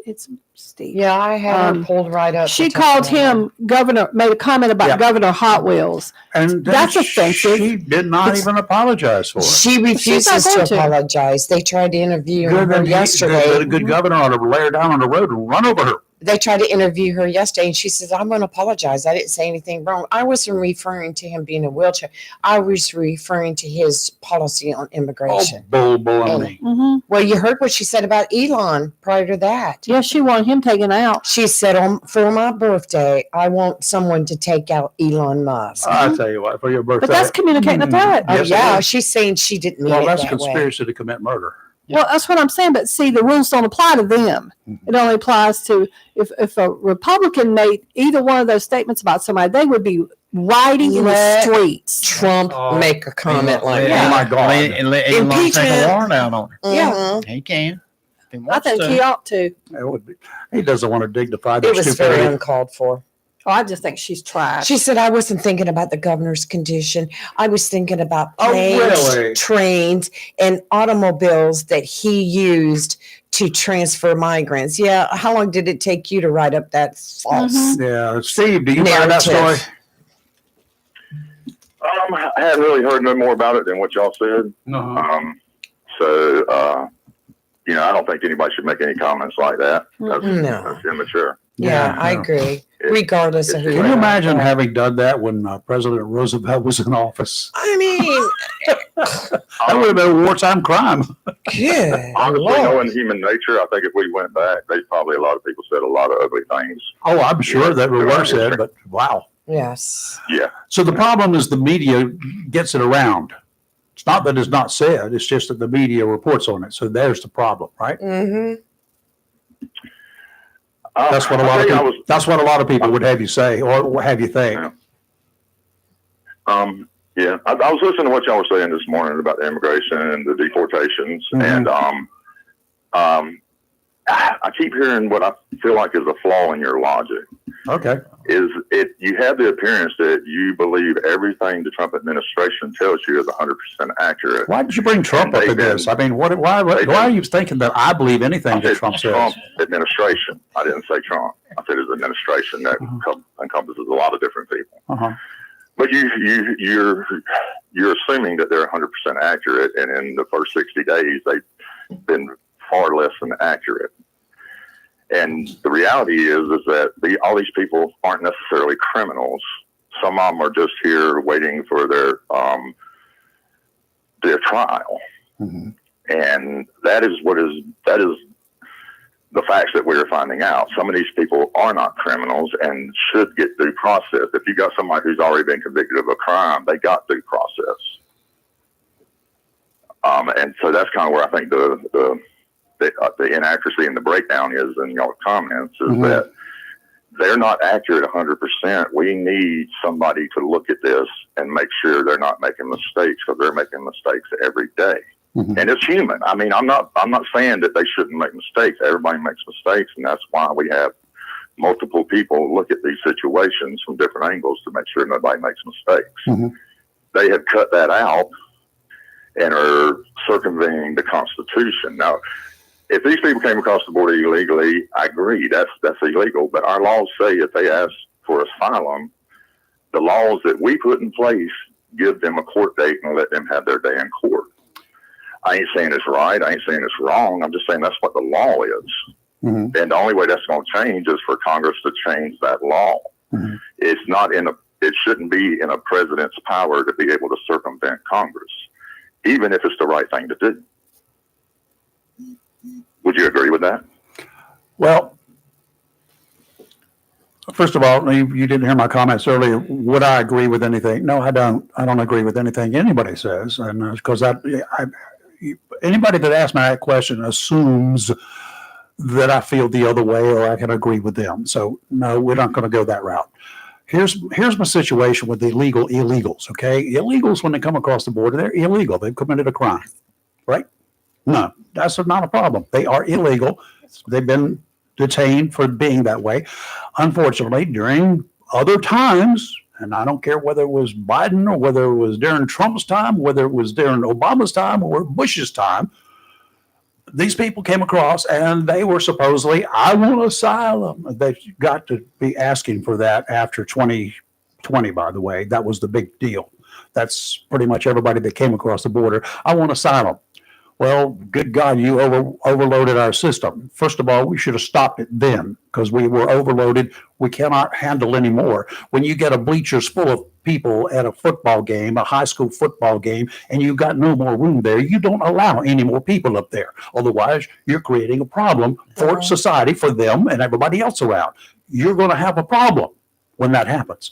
It's Steve. Yeah, I had her Um, pulled right up. She to talk called about him governor, made a comment about Yeah. Governor Hot Wheels. And then That's offensive. She did not It's- even apologize for it. She refuses not to going to. apologize. They tried to interview Good her than yesterday. The good governor ought to lay her down on the road and run over her. They tried to interview her yesterday, and she says, "I'm going to apologize. I didn't say anything wrong. I wasn't referring to him being in a wheelchair. I was referring to his policy on immigration." Bull baloney. Mm-hmm. Well, you heard what she said about Elon prior to that. Yeah, she wanted him taken out. She said, for my birthday, I want someone to take out Elon Musk. I tell you what, for your birthday. But that's communicating a threat. Oh, yes, it yeah. is. She's saying she didn't mean Well, it that's that way. conspiracy to commit murder. Well, that's what I'm saying. But see, the rules don't apply to them. It only applies to if a Republican made either one of those statements about somebody, they would be rioting in the Let streets. Trump make a comment like Oh, that. my God. And let Elon take Impeachment. a warrant out on her. Yeah. Mhm. He can. If he I wants think to. he ought to. It would be. He doesn't want to dignify their It was very stupidity. uncalled for. Oh, I just think she's trash. She said, I wasn't thinking about the governor's condition. I was thinking about Oh, planes, really? trains, and automobiles that he used to transfer migrants. Yeah. How long did it take you to write up that false? Mhm. Yeah. Steve, do you find that story? Narrative. I hadn't really heard no more about it than what y'all said. No. So, I don't think anybody should make any comments like that. That's, No. that's immature. Yeah, I yeah. agree. Regardless of who Can you are. imagine having done that when President Roosevelt was in office? I mean, That would have been a wartime crime. good. Honestly, Lord. knowing human nature, I think if we went back, a lot of people said a lot of ugly things. Oh, I'm sure that were Yeah. worse said, but wow. Yes. Yeah. So the problem is the media gets it around. It's not that it's not said, it's just that the media reports on it. So there's the problem, right? Mm-hmm. That's what a lot of people, that's what a lot of people would have you say or have you think. Yeah. I was listening to what y'all were saying this morning about the immigration and the deportations, Mhm. and I keep hearing what I feel like is a flaw in your logic. Okay. Is it you have the appearance that you believe everything the Trump administration tells you is 100% accurate. Why did you bring Trump up in this? I mean, why are you thinking that I believe anything I that said Trump says? Trump administration. I didn't say Trump. I said his administration that encompasses a lot of different people. Uh-huh. But you're assuming that they're 100% accurate, and in the first 60 days they've been far less than accurate. And the reality is that all these people aren't necessarily criminals. Some of them are just here waiting for their trial. Mhm. And that is the facts that we're finding out. Some of these people are not criminals and should get due process. If you got somebody who's already been convicted of a crime, they got due process. And so that's kind of where I think the inaccuracy and the breakdown is in your comments is Mhm. that they're not accurate 100%. We need somebody to look at this and make sure they're not making mistakes, because they're making mistakes every day. Mhm. And it's human. I mean, I'm not saying that they shouldn't make mistakes. Everybody makes mistakes, and that's why we have multiple people look at these situations from different angles to make sure nobody makes mistakes. Mhm. They have cut that out and are circumventing the Constitution. Now, if these people came across the border illegally, I agree, that's illegal. But our laws say if they ask for asylum, the laws that we put in place give them a court date and let them have their day in court. I ain't saying it's right. I ain't saying it's wrong. I'm just saying that's what the law is. Mhm. And the only way that's going to change is for Congress to change that law. Mhm. It shouldn't be in a president's power to be able to circumvent Congress, even if it's the right thing to do. Would you agree with that? Well, first of all, you didn't hear my comments earlier. Would I agree with anything? No, I don't. I don't agree with anything anybody says, and because anybody that asks me that question assumes that I feel the other way or I can agree with them. So no, we're not going to go that route. Here's my situation with the illegals. Okay, illegals, when they come across the border, they're illegal. They've committed a crime, right? No, that's not a problem. They are illegal. They've been detained for being that way. Unfortunately, during other times, and I don't care whether it was Biden or whether it was during Trump's time, whether it was during Obama's time or Bush's time, these people came across and they were supposedly, I want asylum. They've got to be asking for that after 2020, by the way. That was the big deal. That's pretty much everybody that came across the border. I want asylum. Well, good God, you overloaded our system. First of all, we should have stopped it then because we were overloaded. We cannot handle anymore. When you get a bleachers full of people at a football game, a high school football game, and you've got no more room there, you don't allow any more people up there. Otherwise, you're creating a problem for society, for them and everybody else around. You're going to have a problem when that happens.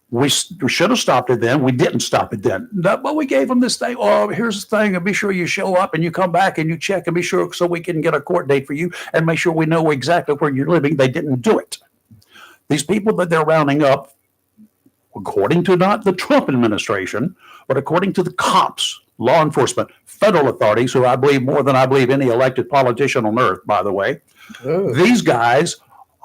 We should have stopped it then. We didn't stop it then. But we gave them this thing. Oh, here's the thing. And be sure you show up and you come back and you check and be sure so we can get a court date for you and make sure we know exactly where you're living. They didn't do it. These people that they're rounding up, according to not the Trump administration, but according to the cops, law enforcement, federal authorities, who I believe more than I believe any elected politician on earth, by the way, these guys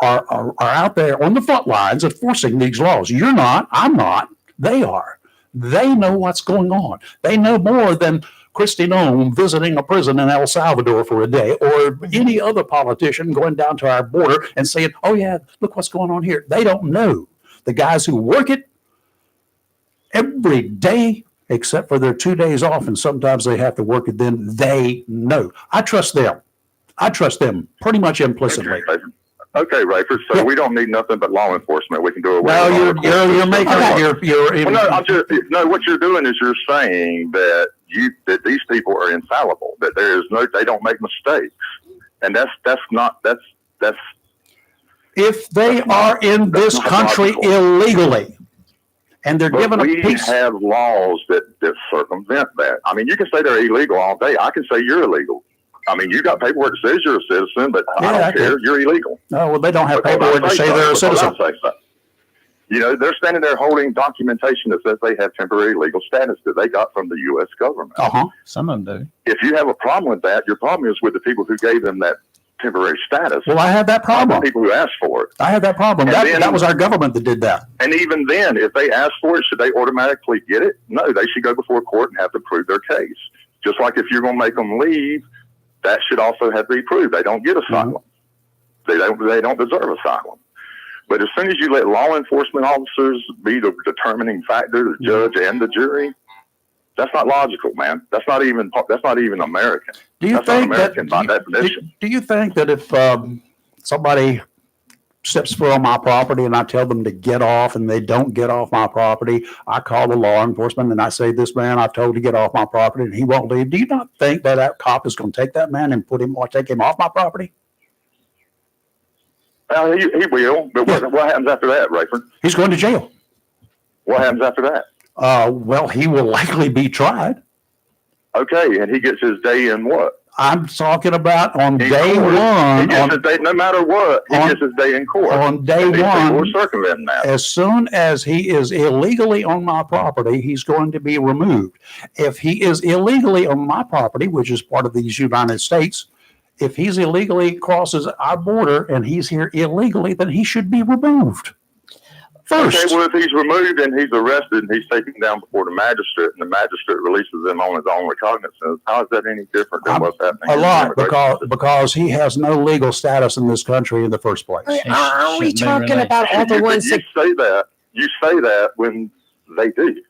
are out there on the front lines enforcing these laws. You're not, I'm not, they are. They know what's going on. They know more than Kristi Noem visiting a prison in El Salvador for a day or any other politician going down to our border and saying, oh yeah, look what's going on here. They don't know. The guys who work it every day, except for their 2 days off, and sometimes they have to work it then, they know. I trust them. I trust them pretty much implicitly. Okay, Rayford. So Yeah. we don't need nothing but law enforcement. We can do away. No, with you're making Well, no, no. What you're doing is you're saying that these people are infallible. That they don't make mistakes, and that's if they are in this country illegally and they're given a piece. We have laws that circumvent that. I mean, you can say they're illegal all day. I can say you're illegal. I mean, you got paperwork that says you're a citizen, but I don't care. You're illegal. Oh, well, they don't have paperwork to say they're a citizen. You know, they're standing there holding documentation that says they have temporary legal status that they got from the U.S. government. Some of them do. If you have a problem with that, your problem is with the people who gave them that temporary status. Well, I had that problem. The people who asked for it. I had that problem. That was our government that did that. And even then, if they ask for it, should they automatically get it? No, they should go before court and have to prove their case. Just like if you're going to make them leave, that should also have to be proved. They don't get asylum. Mm-hmm. They don't deserve asylum. But as soon as you let law enforcement officers be the determining factor, the judge and the jury, that's not logical, man. That's not even American. Do you that's think not American by definition? Do you think that if somebody steps foot on my property and I tell them to get off and they don't get off my property, I call the law enforcement and I say, this man I've told to get off my property and he won't leave. Do you not think that cop is going to take that man and take him off my property? Well, he will, but what happens after that, Rayford? He's going to jail. What happens after that? Well, he will likely be tried. Okay, and he gets his day in what? I'm talking about on In day court. one. He gets his day, no matter what, he gets his day in court. On day And these people one, are circumventing that. as soon as he is illegally on my property, he's going to be removed. If he is illegally on my property, which is part of these United States, if he's illegally crosses our border and he's here illegally, then he should be removed. First. Okay, well, if he's removed and he's arrested and he's taken down before the magistrate and the magistrate releases him on his own recognizance, how is that any different than what's happening? A in the lot, immigration system? because he has no legal status in this country in the first place. Are we shouldn't be talking released. about all the You ones that say that when they do.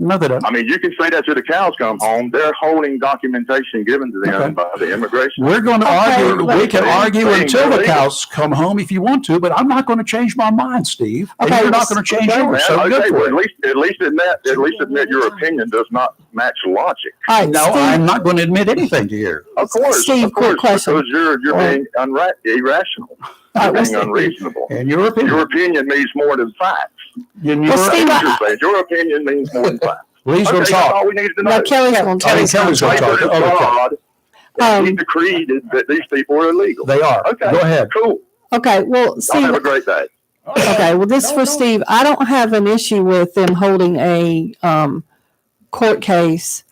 No, they don't. I mean, you can say that till the cows come home. They're holding documentation given to them Okay. by the immigration. We're going to Okay, argue. We can they- argue they until the illegal. cows come home if you want to, but I'm not going to change my mind, Steve. And Okay, you're not going to change Okay, yours. man. So good Okay, for well, you. at least admit your opinion does not match logic. All right, No, Steve, I'm not going to admit anything to you. Of course, Steve, of course, quick question. because you're being irrational. All You're right, being unreasonable. And your opinion. Your opinion means more than facts. And Well, Steve, Your opinion means more than facts. Lee's Okay, going to that's talk. all we needed to know. now Kelly's going to Kelly's going to talk. Rayford is Okay. God, and he Um, decreed that these people are illegal. They are. Okay. Go ahead. Cool. Okay, well, Y'all have Steve, a great day. okay, well, this is for Steve. I don't have an issue with them holding a court case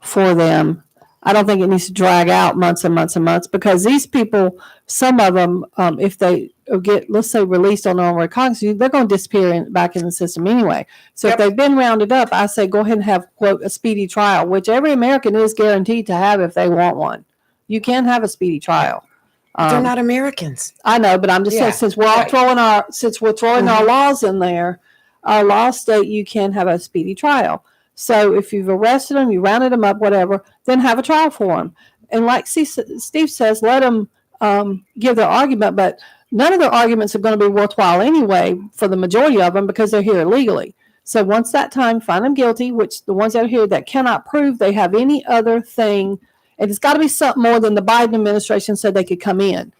for them. I don't think it needs to drag out months and months and months because these people, some of them, if they get, let's say, released on their own recognizance, they're going to disappear back in the system anyway. So if they've been rounded up, I say go ahead and have, quote, a speedy trial, which every American is guaranteed to have if they want one. You can have a speedy trial. they're not Americans. I know, but I'm just Yeah, saying, since we're all right. throwing our laws in there, our laws state you can have a speedy trial. So if you've arrested them, you rounded them up, whatever, then have a trial for them. And like Steve says, let them give their argument, but none of their arguments are going to be worthwhile anyway for the majority of them because they're here illegally. So once that time, find them guilty, which the ones that are here that cannot prove they have any other thing, and it's got to be something more than the Biden administration said they could come in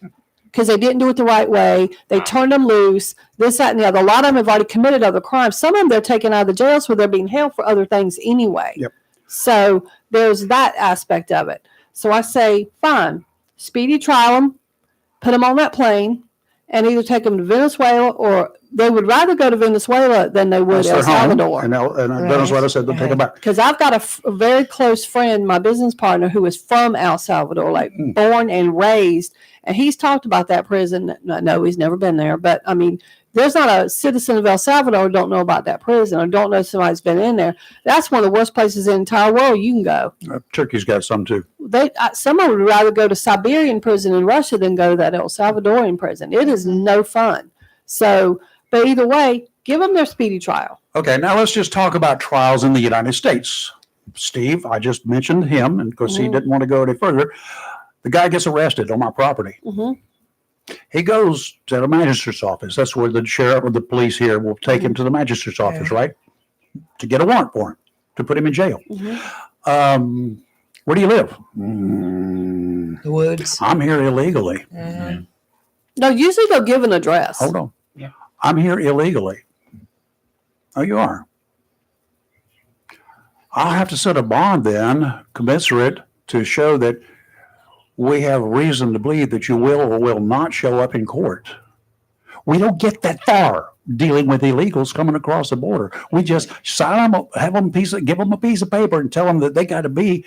because they didn't do it the right way. They turned them loose, this, that, and the other. A lot of them have already committed other crimes. Some of them they're taken out of the jails where they're being held for other things anyway. Yep. So there's that aspect of it. So I say, fine, speedy trial them, put them on that plane, and either take them to Venezuela or they would rather go to Venezuela than they would That's El their home. Salvador. And Venezuela said they'll take them back. Because I've got a very close friend, my business partner, who is from El Salvador, like born and raised. And he's talked about that prison. No, he's never been there. But I mean, there's not a citizen of El Salvador who don't know about that prison or don't know somebody's been in there. That's one of the worst places in the entire world you can go. Turkey's got some too. Some would rather go to Siberian prison in Russia than go to that El Salvadorian prison. It is no fun. So, but either way, give them their speedy trial. Okay, now let's just talk about trials in the United States. Steve, I just mentioned him, and because he didn't want to go any further, the guy gets arrested on my property. Mm-hmm. He goes to the magistrate's office. That's where the sheriff or the police here will take him to the magistrate's office, right? To get a warrant for him, to put him in jail. Where do you live? The woods. I'm here illegally. No, usually they'll give an address. Hold on. I'm here illegally. Oh, you are. I'll have to set a bond then, commensurate, to show that we have reason to believe that you will or will not show up in court. We don't get that far dealing with illegals coming across the border. We just sign them, have them give them a piece of paper and tell them that they got to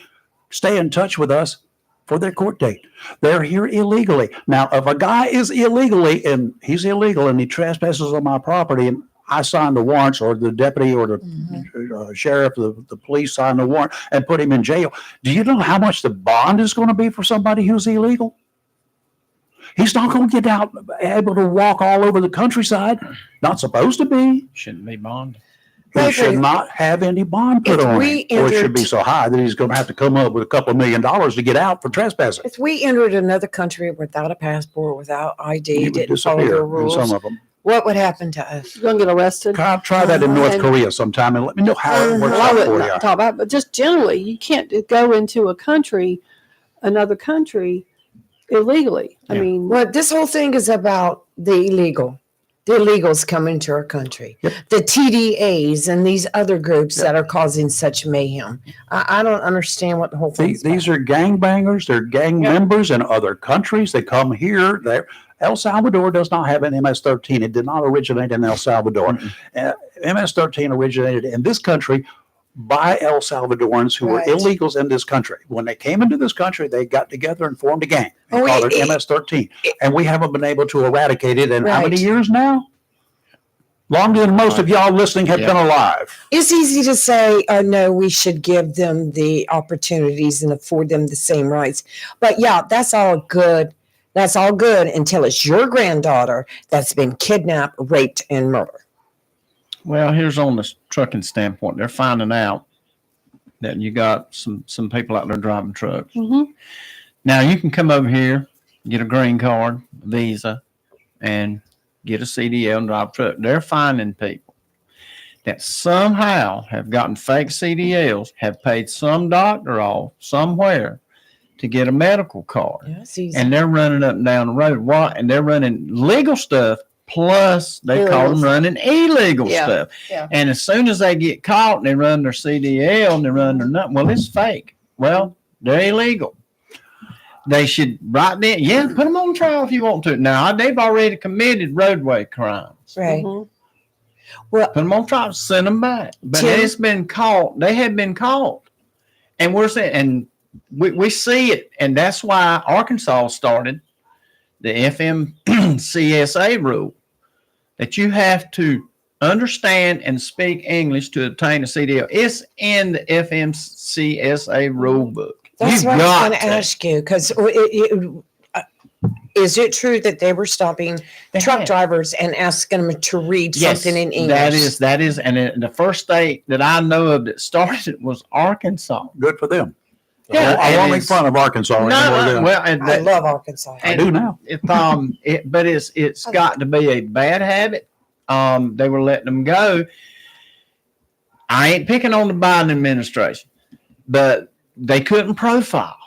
stay in touch with us for their court date. They're here illegally. Now, if a guy is illegally and he's illegal and he trespasses on my property and I sign the warrants, or the deputy or the sheriff, the police sign the warrant and put him in jail, do you know how much the bond is going to be for somebody who's illegal? He's not going to get out able to walk all over the countryside. Not supposed to be. Shouldn't be bond. He Right, should but not have any bond put if on we him, or it should be entered- so high that he's going to have to come up with a couple of $1 million to get out for trespassing. If we entered another country without a passport, without ID, He would didn't follow their disappear in rules, some of them. what would happen to us? You're gonna get arrested. Try that in North And- Korea sometime and let me know how it works Well, I out wouldn't for you. talk about, it, but just generally, you can't go into another country illegally. I Yeah. mean, Well, this whole thing is about the illegal. The illegals coming to our country. Yep. The TDAs and these other groups that are causing such mayhem. I don't understand what the whole thing is. These are gangbangers. They're gang members in other countries. They come here. El Salvador does not have an MS-13. It did not originate in El Salvador. MS-13 originated in this country by El Salvadorans who Right. were illegals in this country. When they came into this country, they got together and formed a gang. They Oh, called it MS-13. And we haven't been able to eradicate it in how many Right. years now? Longer than most of y'all listening have Yeah. been alive. It's easy to say, oh, no, we should give them the opportunities and afford them the same rights. But yeah, that's all good. That's all good until it's your granddaughter that's been kidnapped, raped, and murdered. Well, here's on the trucking standpoint. They're finding out that you got some people out there driving trucks. mhm. Now you can come over here, get a green card, visa, and get a CDL and drive a truck. They're finding people that somehow have gotten fake CDLs, have paid some doctor off somewhere to get a medical card. Yeah, it's easy. And they're running up and down the road. What? And they're running legal stuff. Plus, they call them Illegal. running illegal Yeah, stuff. yeah. And as soon as they get caught and they run their CDL and they run their nothing, well, it's fake. Well, they're illegal. They should right then, yeah, put them on trial if you want to. Now, they've already committed roadway crimes. Right. Mhm. Well, Put them on trial, send them back. But Tim? it's been caught. They have been caught. And we're saying, and we see it. And that's why Arkansas started the FMCSA rule that you have to understand and speak English to obtain a CDL. It's in the FMCSA rule book. that's You've what I was got going to ask you. Because is it true that they were stopping They truck have. drivers and asking them to read something in English? That is, and the first state that I know of that started it was Arkansas. Good for them. Yeah, I and won't make it's- fun of Arkansas anymore. well, and I love Arkansas. I do now. But it's got to be a bad habit. They were letting them go. I ain't picking on the Biden administration, but they couldn't profile.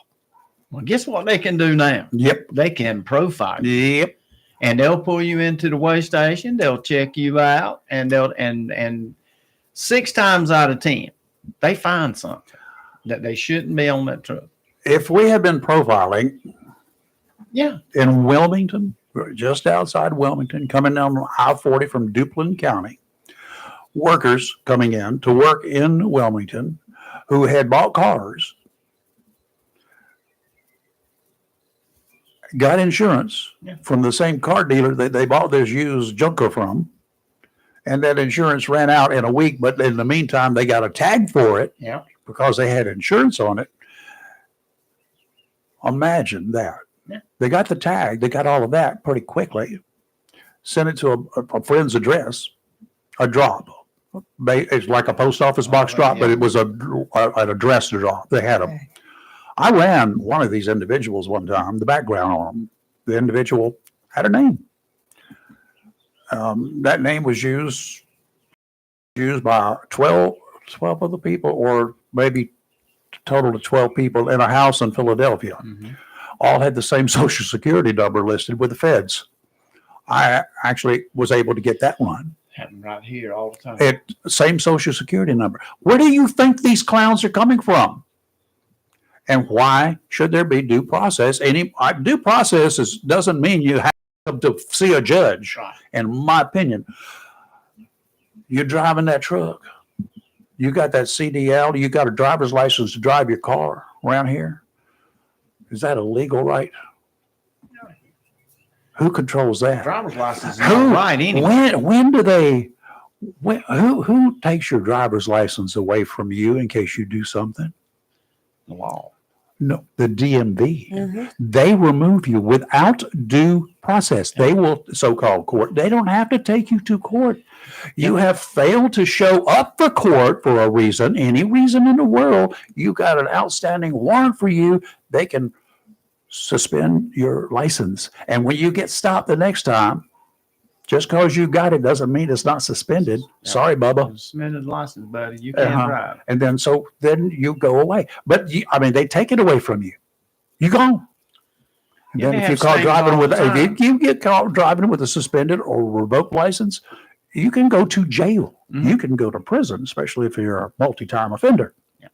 Well, guess what they can do now? Yep. They can profile, Yep. and they'll pull you into the weigh station. They'll check you out, and and 6 times out of 10, they find something that they shouldn't be on that truck. If we had been profiling Yeah, in Wilmington, just outside Wilmington, coming down I-40 from Duplin County, workers coming in to work in Wilmington who had bought cars, got insurance from the same car dealer that they bought this used junker from, and that insurance ran out in a week, but in the meantime, they got a tag for it yeah. because they had insurance on it. Imagine that. Yeah. They got the tag, they got all of that pretty quickly, sent it to a friend's address, a drop. It's like a post office box drop, but it was an address drop. They had them. I ran one of these individuals one time, the background on them. The individual had a name. That name was used by 12 of the people, or maybe a total of 12 people in a house in Philadelphia. Mm-hmm. All had the same social security number listed with the feds. I actually was able to get that one. Happen right here all the time. Same social security number. Where do you think these clowns are coming from? And why should there be due process? Due process doesn't mean you have to see a judge. Right. In my opinion, you're driving that truck. You got that CDL. You got a driver's license to drive your car around here. Is that a legal right? Who controls that? Driver's license is not right anyway. Who takes your driver's license away from you in case you do something? The law. No, the DMV. Mhm. They remove you without due process. They will, so-called court. They don't have to take you to court. You have failed to show up for court for a reason, any reason in the world. You got an outstanding warrant for you. They can suspend your license. And when you get stopped the next time, just because you got it doesn't mean it's not suspended. Yeah. Sorry, Bubba. Suspended license, buddy. You can't drive. And then you go away. But they take it away from you. You gone. And Yeah, then they if you have caught things driving all with, the time. if you get caught driving with a suspended or revoked license, you can go to jail. Mhm. You can go to prison, especially if you're a multi-time offender. Yeah.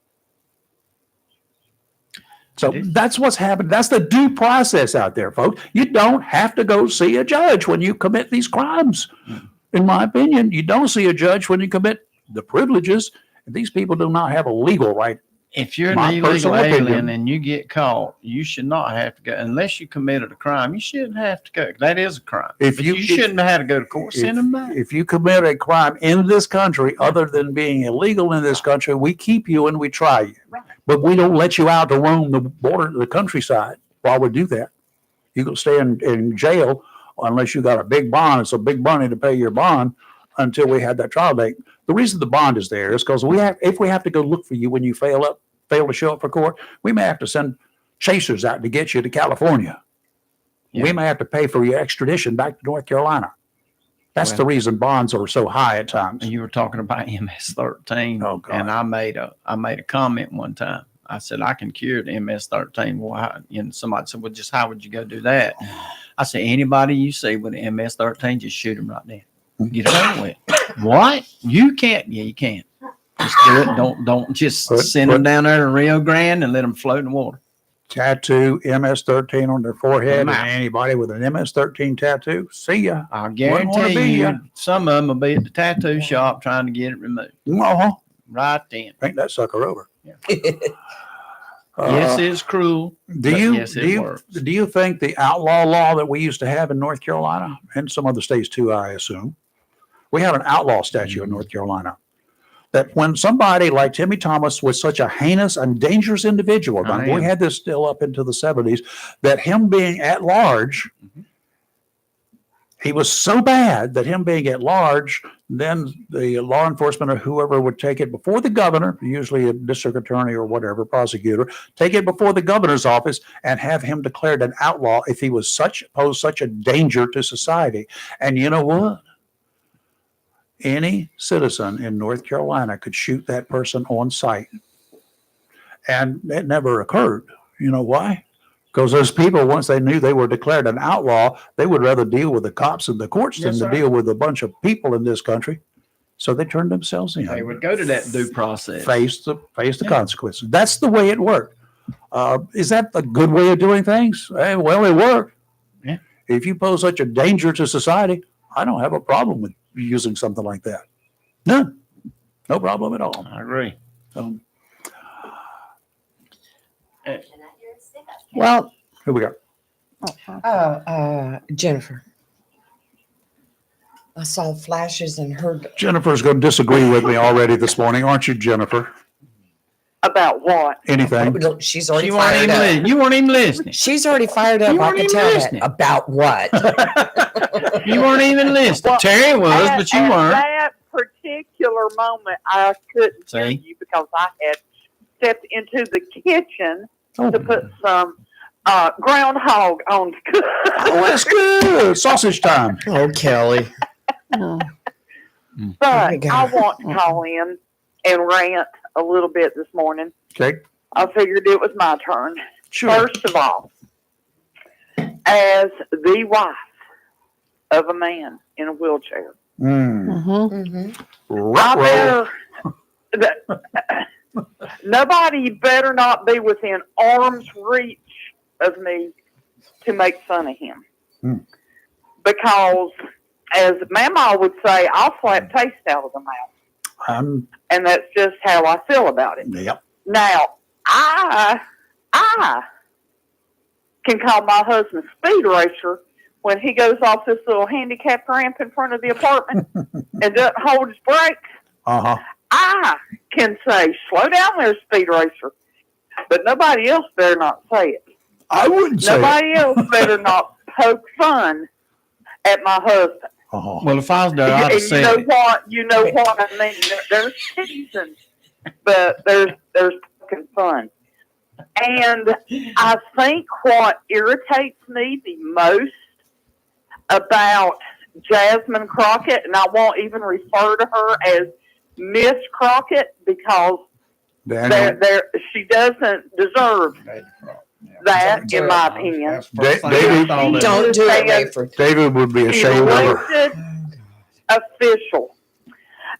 So It is. that's what's happened. That's the due process out there, folks. You don't have to go see a judge when you commit these crimes. Mm. In my opinion, you don't see a judge when you commit the privileges. These people do not have a legal right. If you're an My illegal personal alien opinion. and you get caught, you should not have to go unless you committed a crime. You shouldn't have to go. That is a crime. If But you- you shouldn't have had to go to court. Send them back. If you commit a crime in this country, other than being illegal in this country, we keep you and we try you. Right. But we don't let you out to roam the border, the countryside while we do that. You can stay in jail unless you got a big bond. It's a big money to pay your bond until we had that trial date. The reason the bond is there is because if we have to go look for you when you fail to show up for court, we may have to send chasers out to get you to California. Yeah. We may have to pay for your extradition back to North Carolina. That's the reason bonds are so high at times. And you were talking about MS-13, Oh, God. and I made a comment one time. I said I can cure the MS-13. Well, somebody said, "Well, just how would you go do that?" I said, "Anybody you see with an MS-13, just shoot him right then. Get it over with." What? You can't? Yeah, you can. Just do it. Don't just send them down there to Rio Grande and let them float in the water. Tattoo MS-13 on their forehead, and Mouth. anybody with an MS-13 tattoo, see ya. I wanna guarantee be you, ya. some of them will be at the tattoo shop trying to get it removed Uh-huh. right then. Think that sucker over. Yeah. Uh, Yes, it's cruel. do but you yes, it works. do you think the outlaw law that we used to have in North Carolina and some other states too, I assume, we have an outlaw statute in North Carolina that when somebody like Timmy Thomas was such a heinous and dangerous individual, I we am. had this still up into the 70s, that him being at large, Mhm. he was so bad that him being at large, then the law enforcement or whoever would take it before the governor, usually a district attorney or whatever, prosecutor, take it before the governor's office and have him declared an outlaw if he was posed such a danger to society. And you know what? Any citizen in North Carolina could shoot that person on sight. And it never occurred. You know why? Because those people, once they knew they were declared an outlaw, they would rather deal with the cops and the courts Yes, than sir. to deal with a bunch of people in this country. So they turned themselves in. They would go to that due process. Face the Yeah. consequences. That's the way it worked. Is that a good way of doing things? Well, it worked. Yeah. If you pose such a danger to society, I don't have a problem with using something like that. None. No problem at all. I agree. Well, Here we go. Jennifer. I saw flashes and heard. Jennifer's going to disagree with me already this morning, aren't you, Jennifer? About what? Anything? Look, she's already You weren't fired even up. listening. You weren't even listening. She's already fired up. You I weren't can even tell listening. that. About what? You weren't even listening. Well, Terry was, but you at weren't. that particular moment, I couldn't hear See? you because I had stepped into the kitchen Oh, to put some groundhog on. oh, that's good. Sausage time. Oh, Kelly. oh, But we go. I want to call in and rant a little bit this morning. Okay. I figured it was my turn. Sure. First of all, as the wife of a man in a wheelchair, Mm. mhm. Mhm. I better, nobody better not be within arm's reach of me to make fun of him. Hmm. Because, as Mama would say, I'll slap taste out of the mouth. And that's just how I feel about it. Yep. Now, I can call my husband Speed Racer when he goes off this little handicap ramp in front of the apartment and doesn't hold his brakes. Uh-huh. I can say, slow down there, Speed Racer. but nobody else better not say it. I wouldn't say it. Nobody else better not poke fun at my husband. Oh. Well, if I was there, I'd have And said it. you know what I mean. There's seasons, but there's poking fun. And I think what irritates me the most about Jasmine Crockett, and I won't even refer to her as Miss Crockett because she doesn't deserve that, in my opinion. David, Don't do it, Rayford. David would be ashamed of her. Elected official,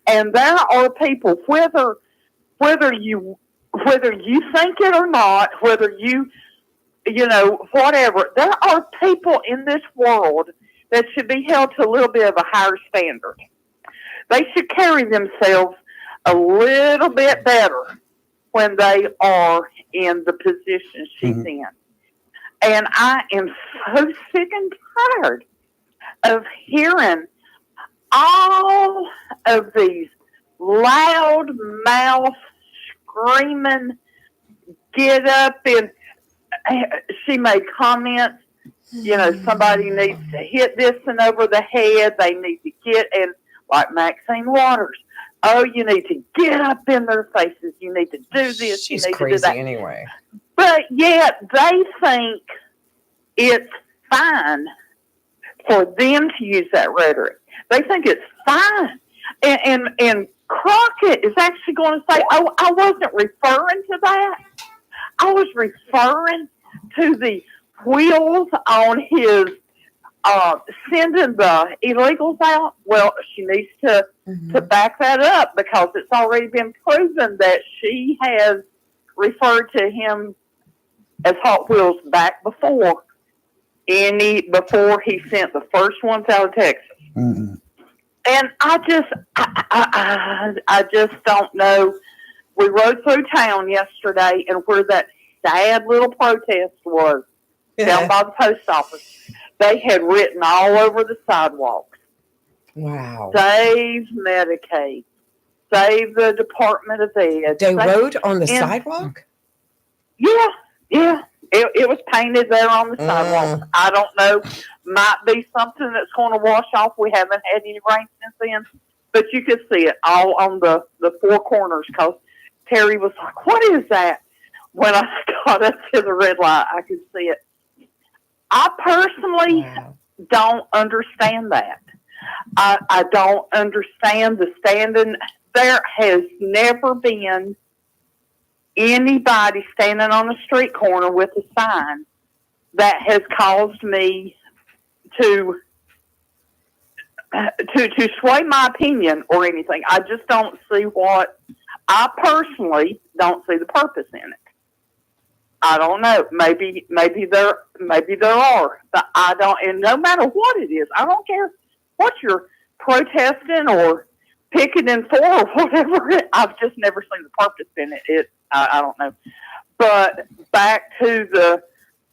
and there are people, whether you think it or not, whether you whatever. There are people in this world that should be held to a little bit of a higher standard. They should carry themselves a little bit better when they are in the position she's in. And I am so sick and tired of hearing all of these loud mouth screaming, get up, and she made comments, somebody needs to hit this and over the head, they need to get, and like Maxine Waters, oh, you need to get up in their faces, you need to do this, She's you need crazy to do that. anyway. But yet they think it's fine for them to use that rhetoric. They think it's fine. And Crockett is actually going to say, oh, I wasn't referring to that. I was referring to the wheels on his sending the illegals out. Well, she needs to back that up because it's already been proven that she has referred to him as Hot Wheels back before he sent the first ones out of Texas. Mm-hmm. And I just don't know. We rode through town yesterday, and where that sad little protest was down by the post office, they had written all over the sidewalks. Wow. Save Medicaid. Save the Department of Ed. They rode on the sidewalk? Yeah. It was painted there on the sidewalk. I don't know. Might be something that's going to wash off. We haven't had any rain since then. But you could see it all on the four corners because Terry was like, what is that? When I got up to the red light, I could see it. I personally don't understand that. I don't understand the standing. There has never been anybody standing on a street corner with a sign that has caused me to sway my opinion or anything. I just don't see I personally don't see the purpose in it. I don't know. Maybe there are, but I don't. And no matter what it is, I don't care what you're protesting or picketing for or whatever. I've just never seen the purpose in it. I don't know. But back to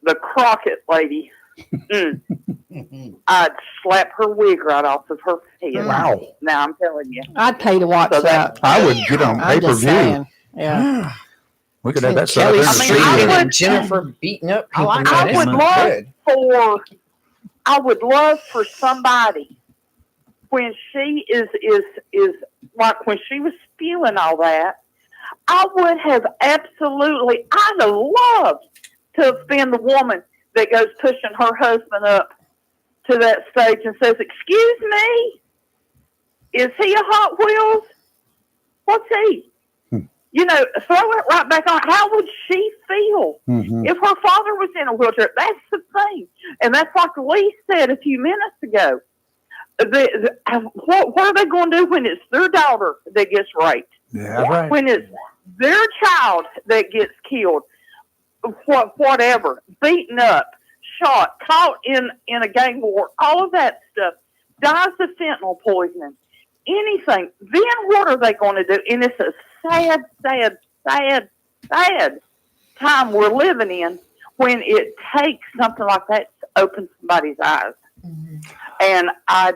the Crockett lady. I'd slap her wig right off of her head. Wow. Now I'm telling you. I'd pay to watch that. I would get on I'm just pay-per-view. saying. Yeah. We could have that set Kelly up in the Street studio. and Jennifer beating up people. I would love for somebody when she is like when she was spewing all that, I would have I'd have loved to have been the woman that goes pushing her husband up to that stage and says, excuse me, is he a Hot Wheels? What's he? Throw it right back on. How would she feel if her father was in a wheelchair? That's the thing. And that's like Lee said a few minutes ago. What are they going to do when it's their daughter that gets raped? Yeah, right. When it's their child that gets killed? Whatever. Beaten up, shot, caught in a gang war, all of that stuff. Dies of fentanyl poisoning. Anything. Then what are they going to do? And it's a sad time we're living in when it takes something like that to open somebody's eyes. And I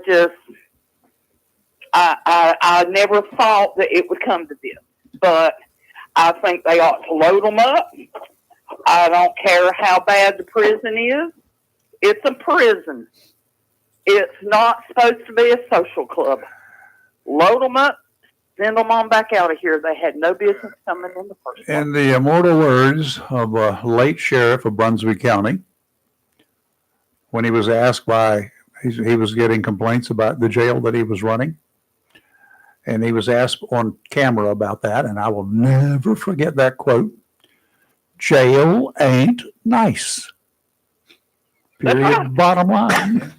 never thought that it would come to this, but I think they ought to load them up I don't care how bad the prison is. It's a prison. It's not supposed to be a social club. Load them up, send them on back out of here. They had no business coming in the first place. In the immortal words of a late sheriff of Brunswick County, when he was asked by, he was getting complaints about the jail that he was running, and he was asked on camera about that, and I will never forget that quote. Jail ain't nice. Period. Bottom line.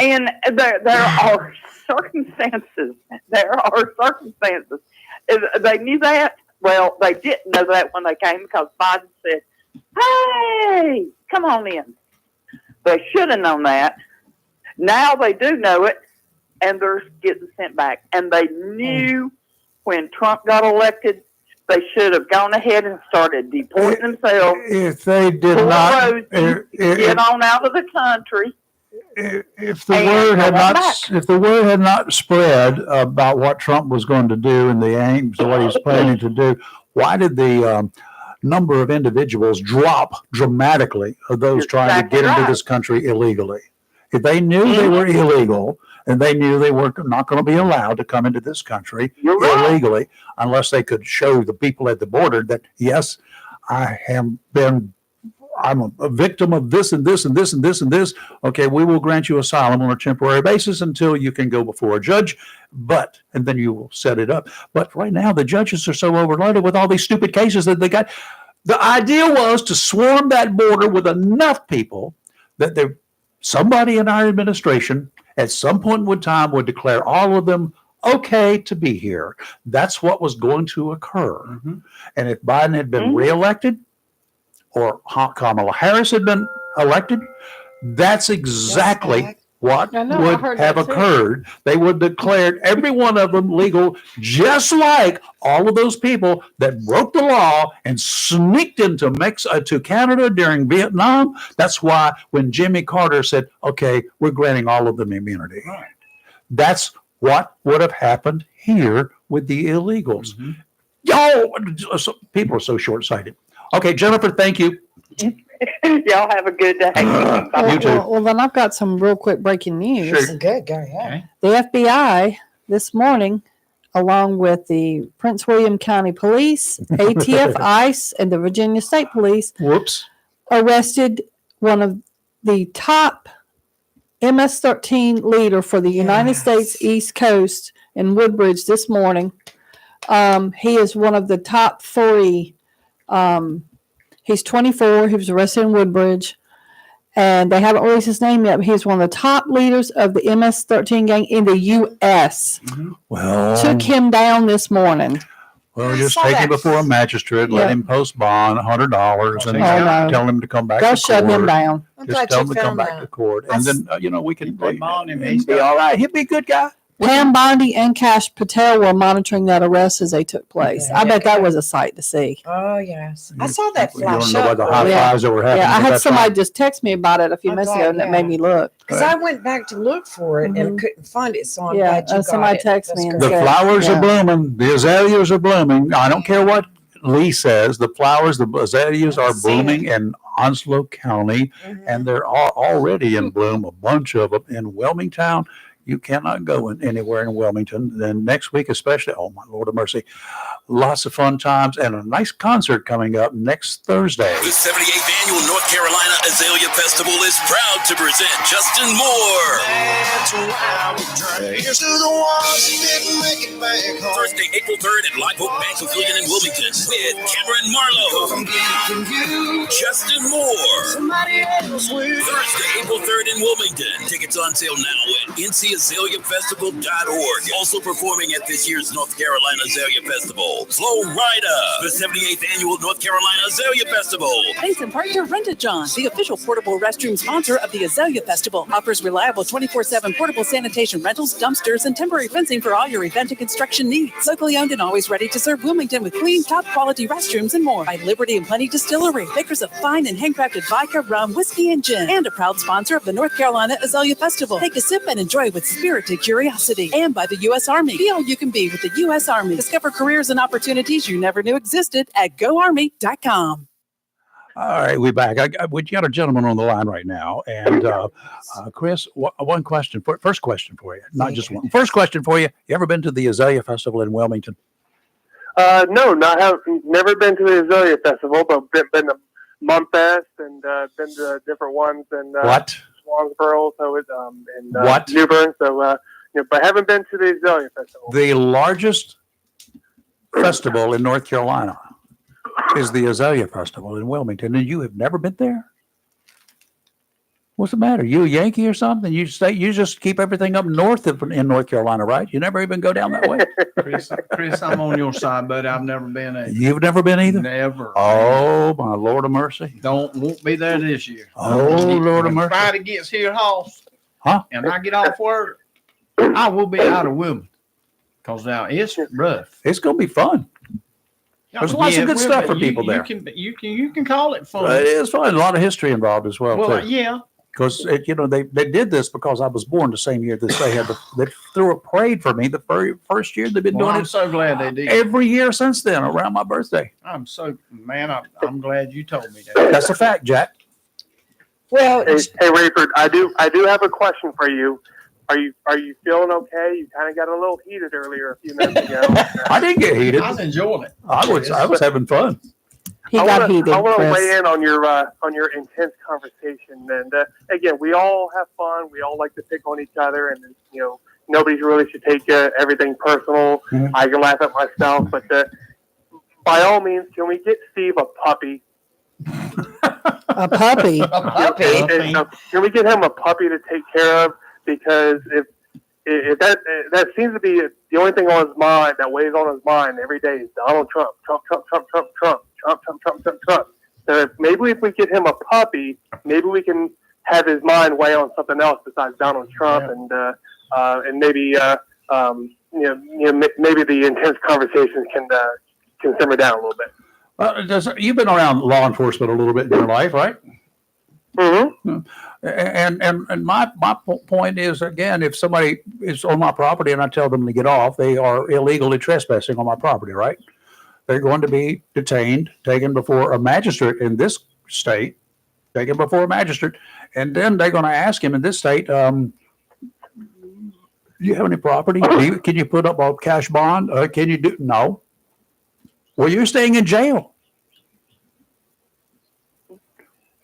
And there are circumstances. There are circumstances. If they knew that. Well, they didn't know that when they came because Biden said, "Hey, come on in." They should have known that. Now they do know it, and they're getting sent back. And they knew when Trump got elected, they should have gone ahead and started deporting themselves. If they did not, Get on out of the country. if the word had not spread about what Trump was going to do and the aims of what he's planning to do, why did the number of individuals drop dramatically of those trying to get into this country illegally? If they knew they were illegal and they knew they were not going to be allowed to come into this country illegally unless they could show the people at the border that, yes, I'm a victim of this and this and this and this and this. Okay, we will grant you asylum on a temporary basis until you can go before a judge, and then you will set it up. But right now, the judges are so overloaded with all these stupid cases that they got. The idea was to swarm that border with enough people that somebody in our administration at some point in time would declare all of them okay to be here. That's what was going to occur. Mm-hmm. And if Biden had been reelected, or Kamala Harris had been elected, that's exactly what would have occurred. They would have declared every one of them legal, just like all of those people that broke the law and sneaked into to Canada during Vietnam. That's why when Jimmy Carter said, okay, we're granting all of them immunity. Right. That's what would have happened here with the illegals. Mm-hmm. People are so short-sighted. Okay, Jennifer, thank you. Y'all have a good day. You too. Well, then I've got some real quick breaking news. Sure. Good, go ahead. The FBI this morning, along with the Prince William County Police, ATF, ICE, and the Virginia State Police, arrested one of the top MS-13 leader for the United States East Coast in Woodbridge this morning. He is one of the top 3. He's 24. He was arrested in Woodbridge, and they haven't released his name yet. But he's one of the top leaders of the MS-13 gang in the U.S. Mm-hmm. Well, took him down this morning. Well, just take him before a magistrate, let him post bond $100, and tell him to come back. They'll to shut court. him down. Just tell him to come back to court, and then we can put him on him. He'll be all right. He'll be a good guy. Pam Bondi and Cash Patel were monitoring that arrest as they took place. I bet that was a sight to see. Oh, yes. I saw that You don't flash know up. about the high fives that were happening. Yeah, I at had that somebody time. just text me about it a few minutes ago, and that made me look. Because I went back to look for it and couldn't find it, so I'm glad you got somebody it. texted me and The said, flowers are blooming. The azaleas are blooming. I don't care what Lee says. The flowers, the azaleas are blooming in Onslow County, and they're already in bloom. A bunch of them in Wilmington. You cannot go anywhere in Wilmington. Then next week, especially, oh my Lord of mercy, lots of fun times and a nice concert coming up next Thursday. The 78th Annual North Carolina Azalea Festival is proud to present Justin Moore. That's why we drink. Here's to the ones who didn't make it back home. Thursday, April 3rd at Live Oak Bank Pavilion in Wilmington with Cameron Marlowe. I'm giving you Justin Moore. somebody else with. Thursday, April 3rd in Wilmington. Tickets on sale now at ncazaleafestival.org. Also performing at this year's North Carolina Azalea Festival, Flo Rida, the 78th Annual North Carolina Azalea Festival. Thanks in part to Rent-A John, the official portable restroom sponsor of the Azalea Festival. Offers reliable 24/7 portable sanitation rentals, dumpsters, and temporary fencing for all your event and construction needs. Locally owned and always ready to serve Wilmington with clean, top-quality restrooms and more. By Liberty and Plenty Distillery, makers of fine and handcrafted vodka, rum, whiskey, and gin. And a proud sponsor of the North Carolina Azalea Festival. Take a sip and enjoy with spirited curiosity. And by the U.S. Army. Be all you can be with the U.S. Army. Discover careers and opportunities you never knew existed at GoArmy.com. All right, we back. We got a gentleman on the line right now, and Chris, one question first question for you, not just one. First question for you: you ever been to the Azalea Festival in Wilmington? No, never been to the Azalea Festival, but been to Mumfest and been to different ones in What? Swansboro, so it's in What? New Bern. So, but haven't been to the Azalea Festival. The largest festival in North Carolina is the Azalea Festival in Wilmington, and you have never been there? What's the matter? You a Yankee or something? You just keep everything up north in North Carolina, right? You never even go down that way. Chris, I'm on your side, but I've never been either. You've never been either? Never. Oh, my Lord of mercy. Won't be there this year. Oh, Lord of mercy. Friday gets here, Hoss. Huh? And I get off work, I will be out of Wilmington. Because now it's rough. It's going to be fun. There's lots of good stuff for people there. You can call it fun. It is fun. A lot of history involved as well, Well, too. yeah. Because they did this because I was born the same year that they threw a parade for me the very first year. They've been doing I'm it so glad they did. every year since then around my birthday. I'm glad you told me that. That's a fact, Jack. Well, Hey, Rayford, I do have a question for you. Are you feeling okay? You kind of got a little heated earlier a few minutes ago. I didn't get heated. I was enjoying it. I was having fun. He got heated. I want to Chris. weigh in on your intense conversation. And again, we all have fun. We all like to pick on each other, and nobody really should take everything personal. Mhm. I can laugh at myself, but by all means, can we get Steve a puppy? A puppy. Can we get him a puppy to take care of? Because if that seems to be the only thing on his mind that weighs on his mind every day is Donald Trump. So maybe if we get him a puppy, maybe we can have his mind weigh on something else besides Donald Trump, and maybe maybe the intense conversations can simmer down a little bit. Well, you've been around law enforcement a little bit in your life, right? Mm-hmm. And my point is, again, if somebody is on my property and I tell them to get off, they are illegally trespassing on my property, right? They're going to be detained, taken before a magistrate in this state, taken before a magistrate, and then they're going to ask him in this state, do you have any property? Can you put up a cash bond? Can you do? No. Well, you're staying in jail.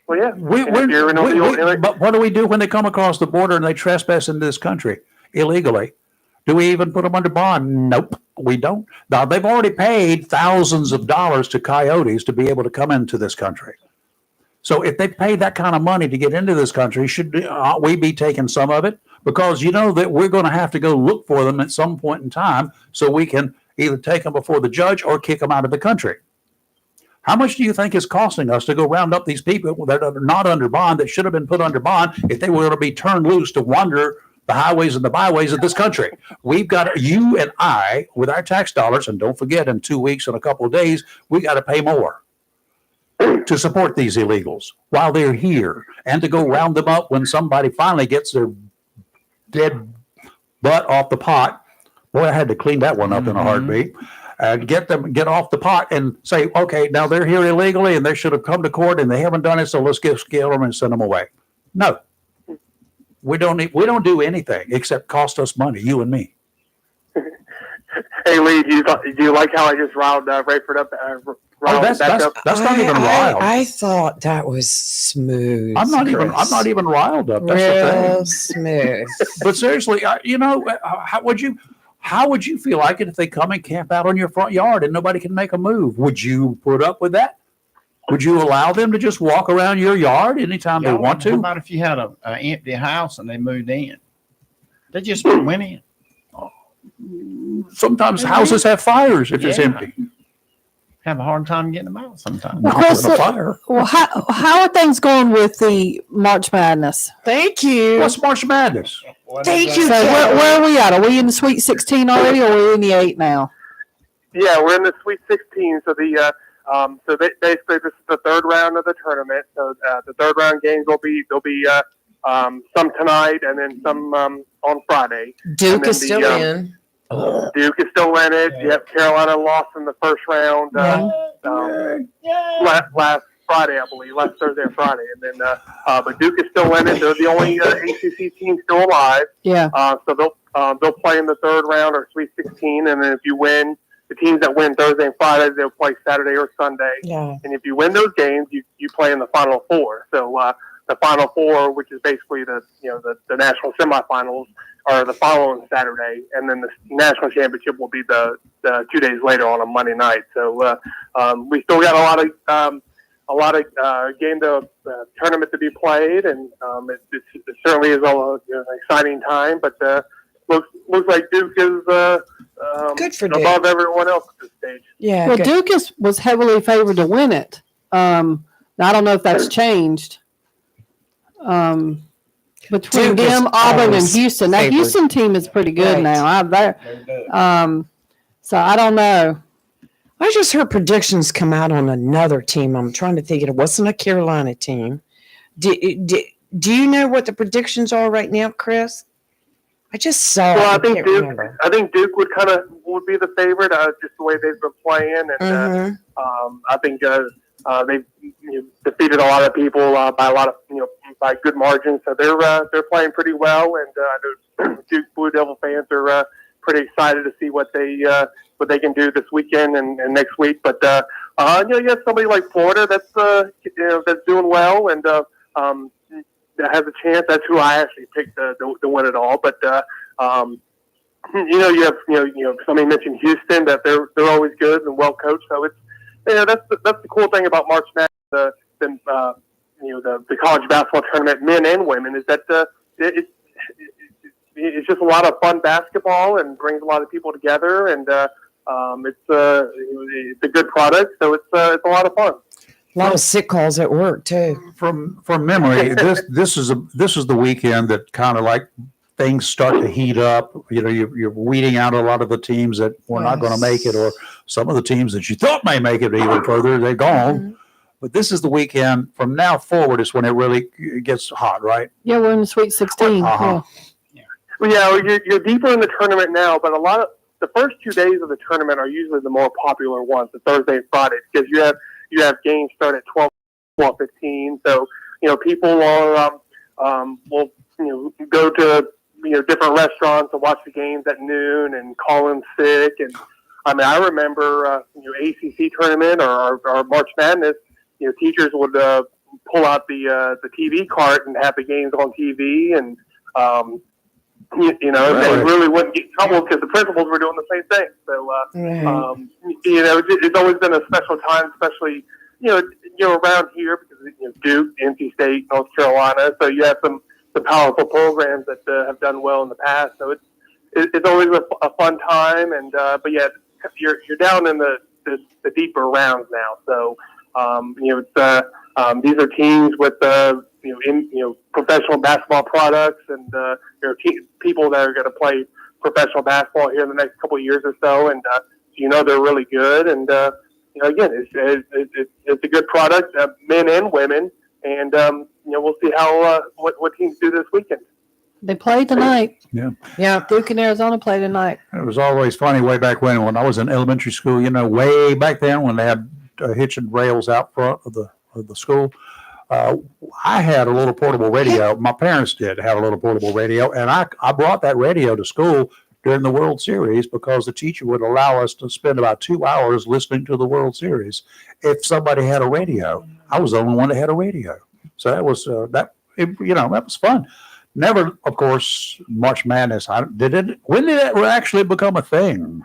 Well, yeah. But what do we do when they come across the border and they trespass into this country illegally? Do we even put them under bond? Nope, we don't. Now, they've already paid thousands of dollars to coyotes to be able to come into this country. So if they pay that kind of money to get into this country, should we be taking some of it? Because you know that we're going to have to go look for them at some point in time so we can either take them before the judge or kick them out of the country. How much do you think it's costing us to go round up these people that are not under bond, that should have been put under bond if they were going to be turned loose to wander the highways and the byways of this country? We've got, you and I, with our tax dollars, and don't forget, in 2 weeks and a couple of days, we got to pay more to support these illegals while they're here, and to go round them up when somebody finally gets their dead butt off the pot. Boy, I had to clean that one up in a heartbeat. And get off the pot and say, okay, now they're here illegally and they should have come to court and they haven't done it, so let's scale them and send them away. No, we don't do anything except cost us money, you and me. Hey, Lee, do you like how I just riled Rayford up? That's not even riled. I thought that was smooth. I'm not even riled up. That's Real the thing. Smooth. But seriously, how would you feel like it if they come and camp out on your front yard and nobody can make a move? Would you put up with that? Would you allow them to just walk around your yard anytime they want to? How about if you had an empty house and they moved in? They just went in. Sometimes houses have fires if it's empty. Have a hard time getting them out sometimes. Well, Not Chris, with a fire. well, how are things going with the March Madness? Thank you. What's March Madness? Thank you. So where are we at? Are we in the Sweet 16 already, or are we in the 8 now? Yeah, we're in the Sweet 16. So basically this is the third round of the tournament. So the third round games will be some tonight and then some on Friday. Duke is still in. Duke is still in it. Yep, Carolina lost in the first round last Friday, I believe, last Thursday or Friday, and then but Duke is still in it. They're the only ACC team still alive. Yeah. So they'll play in the third round or Sweet 16, and then if you win, the teams that win Thursday and Friday, they'll play Saturday or Sunday. Yeah. And if you win those games, you play in the Final Four. So the Final Four, which is basically the national semifinals, are the following Saturday, and then the national championship will be the 2 days later on a Monday night. So we still got a lot of tournament to be played, and it certainly is an exciting time. But looks like Duke is Good for Duke. above everyone else at this stage. Yeah. Well, good. Duke was heavily favored to win it. Now, I don't know if that's changed. Between Duke is them, Auburn, and always Houston. That favored. Houston team is pretty good Right. now. So I don't know. I just heard predictions come out on another team. I'm trying to think. It wasn't a Carolina team. Do you know what the predictions are right now, Chris? I just saw. Well, I it. think can't Duke. remember. I think Duke would be the favorite, just the way they've been playing, and I think they've defeated a lot of people by good margins. So they're playing pretty well, and I know Duke Blue Devil fans are pretty excited to see what they can do this weekend and next week. But you have somebody like Florida that's doing well and that has a chance. That's who I actually picked to win it all. But you have somebody mentioned Houston, that they're always good and well coached. So it's that's the cool thing about March Madness, the college basketball tournament, men and women, is that it's just a lot of fun basketball and brings a lot of people together, and it's a good product, so it's a lot of fun. A lot of sick calls at work too. From memory, this is the weekend that kind of like things start to heat up. You're weeding out a lot of the teams that were not going to make it, or some of the teams that you thought may make it even further, they're gone. Mm-hmm. But this is the weekend from now forward is when it really gets hot, right? Yeah, we're in the Sweet 16. Uh-huh. Well, yeah, you're deeper in the tournament now, but a lot of the first 2 days of the tournament are usually the more popular ones, the Thursday and Friday, because you have games start at 12:15. So people will go to different restaurants and watch the games at noon and call in sick. And I mean, I remember ACC tournament or March Madness. Teachers would pull out the TV cart and have the games on TV, and they really wouldn't get in trouble because the principals were doing the same thing. So it's always been a special time, especially around here because Duke, NC State, North Carolina. So you have some powerful programs that have done well in the past. So it's always a fun time, and but yeah, you're down in the deeper rounds now. So these are teams with professional basketball products, and people that are going to play professional basketball here in the next couple of years or so, and they're really good. And again, it's a good product, men and women, and we'll see how what teams do this weekend. They play tonight. Yeah. Duke and Arizona play tonight. It was always funny way back when I was in elementary school, way back then when they had hitching rails out front of the school. I had a little portable radio. My parents did have a little portable radio, and I brought that radio to school during the World Series because the teacher would allow us to spend about 2 hours listening to the World Series if somebody had a radio. I was the only one that had a radio, so that was that was fun. Never, of course, March Madness. When did it actually become a thing?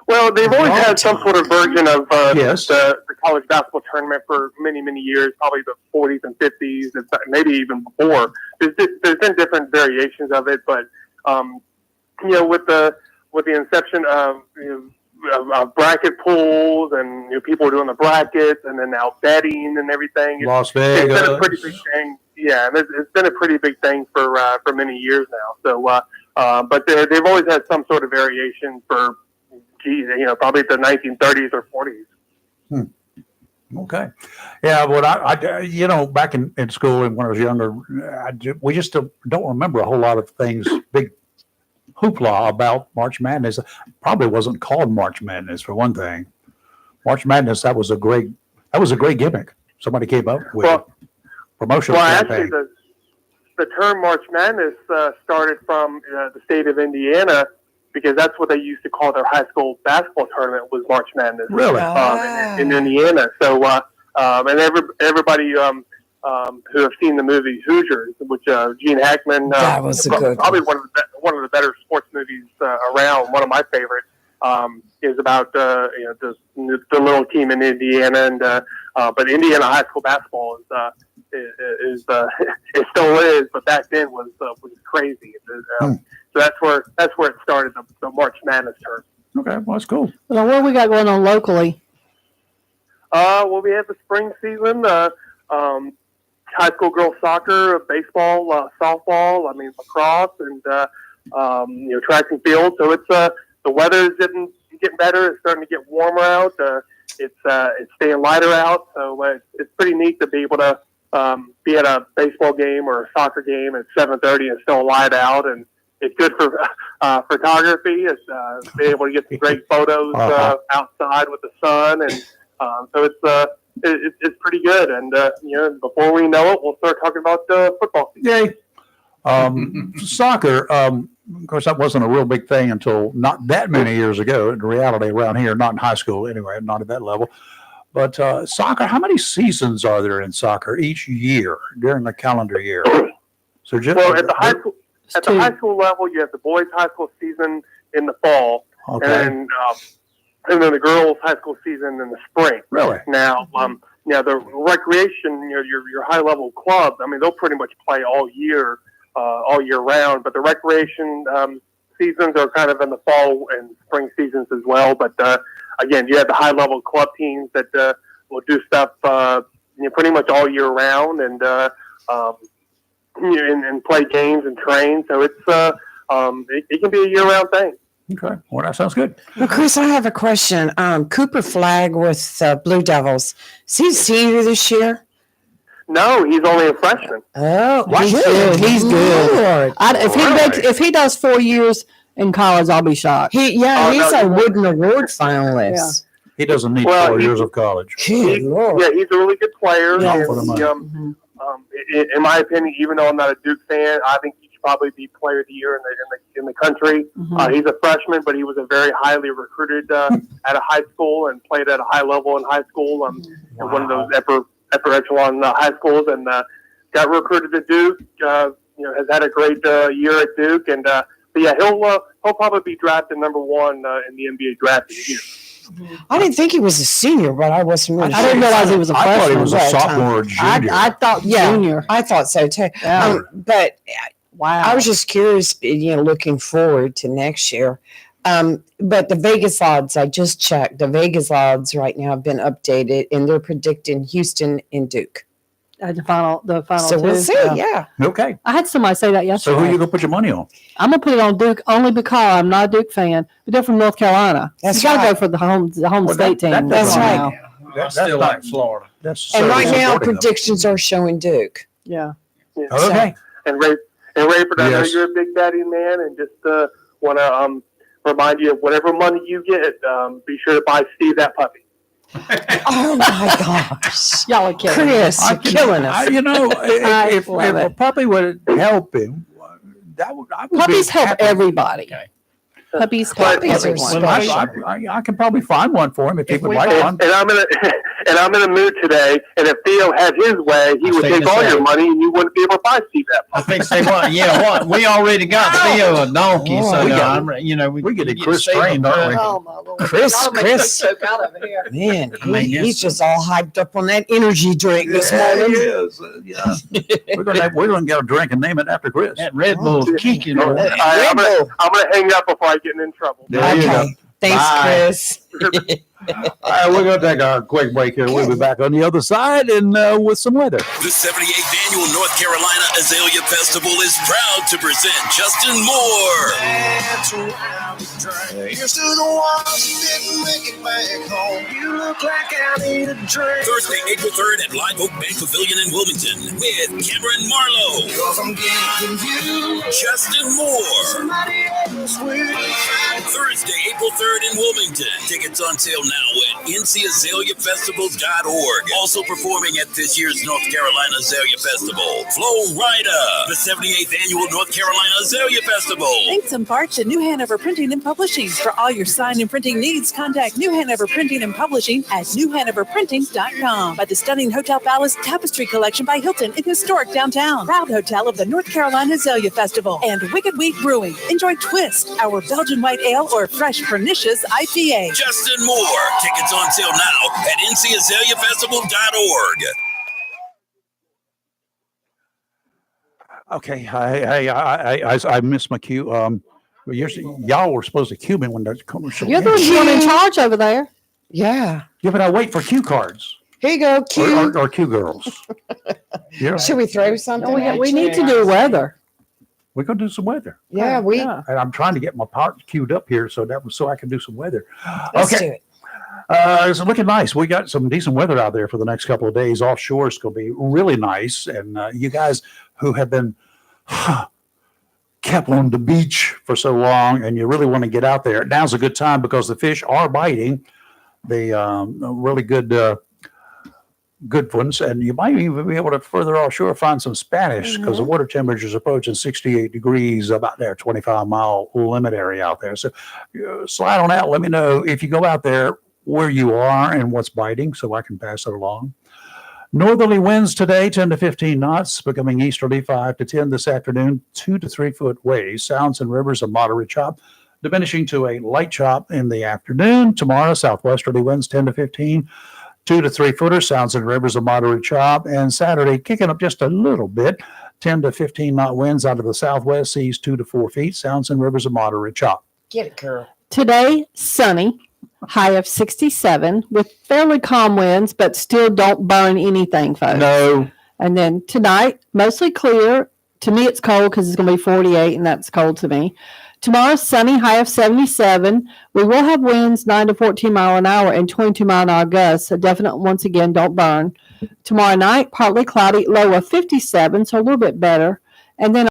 Well, they've always had some sort of version of Yes. the college basketball tournament for many, many years, probably the 40s and 50s, and maybe even before. There's been different variations of it, but with the inception of bracket pools and people doing the brackets, and then now betting and everything, Las it's been a Vegas. pretty big thing. Yeah, and it's been a pretty big thing for many years now. So, but they've always had some sort of variation for, probably the 1930s or 40s. Okay. Yeah, but I back in school and when I was younger, we just don't remember a whole lot of things, big hoopla about March Madness. Probably wasn't called March Madness for one thing. March Madness, that was a great gimmick. Somebody came up with Well, promotional actually, campaign. the term March Madness started from the state of Indiana because that's what they used to call their high school basketball tournament was March Madness. Really? In Indiana. So, and everybody who have seen the movie Hoosiers, which Gene Hackman, That was a good probably one of the better sports movies around. One of my favorites is about the little team in Indiana, and but Indiana high school basketball is it still is, but back then was crazy. So that's where it started, the March Madness term. Okay, well, that's cool. Well, what we got going on locally? Well, we have the spring season, high school girls soccer, baseball, softball, lacrosse, and track and field. So it's the weather's getting better. It's starting to get warmer out. It's staying lighter out. So it's pretty neat to be able to be at a baseball game or a soccer game at 7:30 and still light out, and it's good for photography. It's being able to get some great photos outside with the sun, and so it's pretty good. And before we know it, we'll start talking about football season. Yay! Soccer. Of course, that wasn't a real big thing until not that many years ago. In reality, around here, not in high school anyway, not at that level. But soccer, how many seasons are there in soccer each year during the calendar year? So just Well, at the high school level, you have the boys' high school season in the fall, and then the girls' high school season in the spring. Really? Now, the recreation, your high level clubs, they'll pretty much play all year round. But the recreation seasons are kind of in the fall and spring seasons as well. But again, you have the high level club teams that will do stuff pretty much all year round, and play games and train. So it's it can be a year round thing. Okay, well, that sounds good. Well, Chris, I have a question. Cooper Flagg with Blue Devils. Is he a senior this year? No, he's only a freshman. Oh, He's good. He's good. Lord. If he does 4 years in college, I'll be shocked. He's a Wooden Award finalist. He doesn't need 4 years of college. Good Lord. Yeah, he's a really good player. Yeah, And for the money. in my opinion, even though I'm not a Duke fan, I think he should probably be Player of the Year in the country. He's a freshman, but he was a very highly recruited at a high school and played at a high level in high school. In one of those upper echelon high schools, and got recruited to Duke. Has had a great year at Duke, and but yeah, he'll probably be drafted number 1 in the NBA draft this year. I didn't think he was a senior, but I wasn't really I didn't realize he was a I freshman. thought he was a but, sophomore or junior. I thought junior. I thought so too. Yeah. But Wow. I was just curious, looking forward to next year. But the Vegas odds, I just checked. The Vegas odds right now have been updated, and they're predicting Houston and Duke. the final So two. we'll see. Yeah. Okay. I had somebody say that yesterday. So who are you going to put your money on? I'm gonna put it on Duke only because I'm not a Duke fan, but they're from North Carolina. That's you gotta right. go for the home Well, state team. that's right. now. I still like Florida. That's And so right now, supporting them. predictions are showing Duke. Yeah. Okay. And Rayford, I know Yes. you're a Big Daddy man, and just want to remind you of whatever money you get, be sure to buy Steve that puppy. Oh my gosh. Y'all are kidding. Chris, you're killing us. If love a it. puppy would help him, I would Puppies be help happy. everybody. Okay. Puppies help Puppies are everyone. special. I can probably find one for him if he would we like find- one. And I'm in a mood today, and if Theo had his way, he I would was take thinking all the your same. money, and you wouldn't be able to buy Steve that I puppy. think say what? Yeah, what? We already got Theo a donkey, so We no, got- we get it to Chris save trained, him, don't we? Oh my Lord. Chris, Y'all make Chris. a joke out of it here. Man, yes. he's just all hyped up on that energy drink this morning. Yes, we're gonna get a drink and name it after Chris. That Red Bull's kicking. All right, I'm gonna hang up before I get in trouble. There you go. Okay. Thanks, Bye. Chris. All right, we're going to take a quick break here. We'll be back on the other side and with some weather. The 78th Annual North Carolina Azalea Festival is proud to present Justin Moore. Here's to the ones who didn't make it back home. You look like I need a drink. Thursday, April 3rd at Live Oak Bank Pavilion in Wilmington with Cameron Marlowe, Cause I'm giving you Justin Moore. somebody else with. Thursday, April 3rd in Wilmington. Tickets Tickets on sale now at ncazaleafestival.org. Also performing at this year's North Carolina Azalea Festival, Flo Rida, the 78th Annual North Carolina Azalea Festival. Thanks in part to New Hanover Printing and Publishing. For all your sign and printing needs, contact New Hanover Printing and Publishing at newhanoverprinting.com. By the stunning Hotel Palace Tapestry Collection by Hilton in historic downtown. Proud hotel of the North Carolina Azalea Festival. And Wicked Week Brewing. Enjoy Twist, our Belgian white ale, or fresh pernicious IPA. Justin Moore. Tickets on sale now at ncazaleafestival.org. Okay, I missed my cue. Y'all were supposed to cue me when the commercial. You're the one in charge over there. Yeah. Yeah, but I wait for cue cards Here you go, Q. or cue girls. Yeah, Should we throw something? No, we at need you? to do weather. we're gonna do some weather, Yeah, we. Yeah. and I'm trying to get my part queued up here so I can do some weather. Let's Okay. do it. It's looking nice. We got some decent weather out there for the next couple of days. Offshore is going to be really nice. And you guys who have been kept on the beach for so long and you really want to get out there, now's a good time because the fish are biting. They really good ones. And you might even be able to further offshore find some Spanish because the water temperature is approaching 68 degrees about there, 25-mile limit area out there. So slide on out. Let me know if you go out there where you are and what's biting so I can pass it along. Northerly winds today, 10 to 15 knots, becoming easterly 5 to 10 this afternoon, 2 to 3 foot waves. Sounds and rivers a moderate chop, diminishing to a light chop in the afternoon. Tomorrow, southwesterly winds 10 to 15, 2 to 3 footers. Sounds and rivers a moderate chop. And Saturday, kicking up just a little bit, 10 to 15 knot winds out of the southwest, seas 2 to 4 feet. Sounds and rivers a moderate chop. Get it, girl. Today, sunny, high of 67 with fairly calm winds, but still don't burn anything, folks. No. And then tonight, mostly clear. To me, it's cold because it's going to be 48, and that's cold to me. Tomorrow, sunny, high of 77. We will have winds 9 to 14 mile an hour and 22 mile an hour gusts. So definitely, once again, don't burn. Tomorrow night, partly cloudy, low of 57, so a little bit better. And then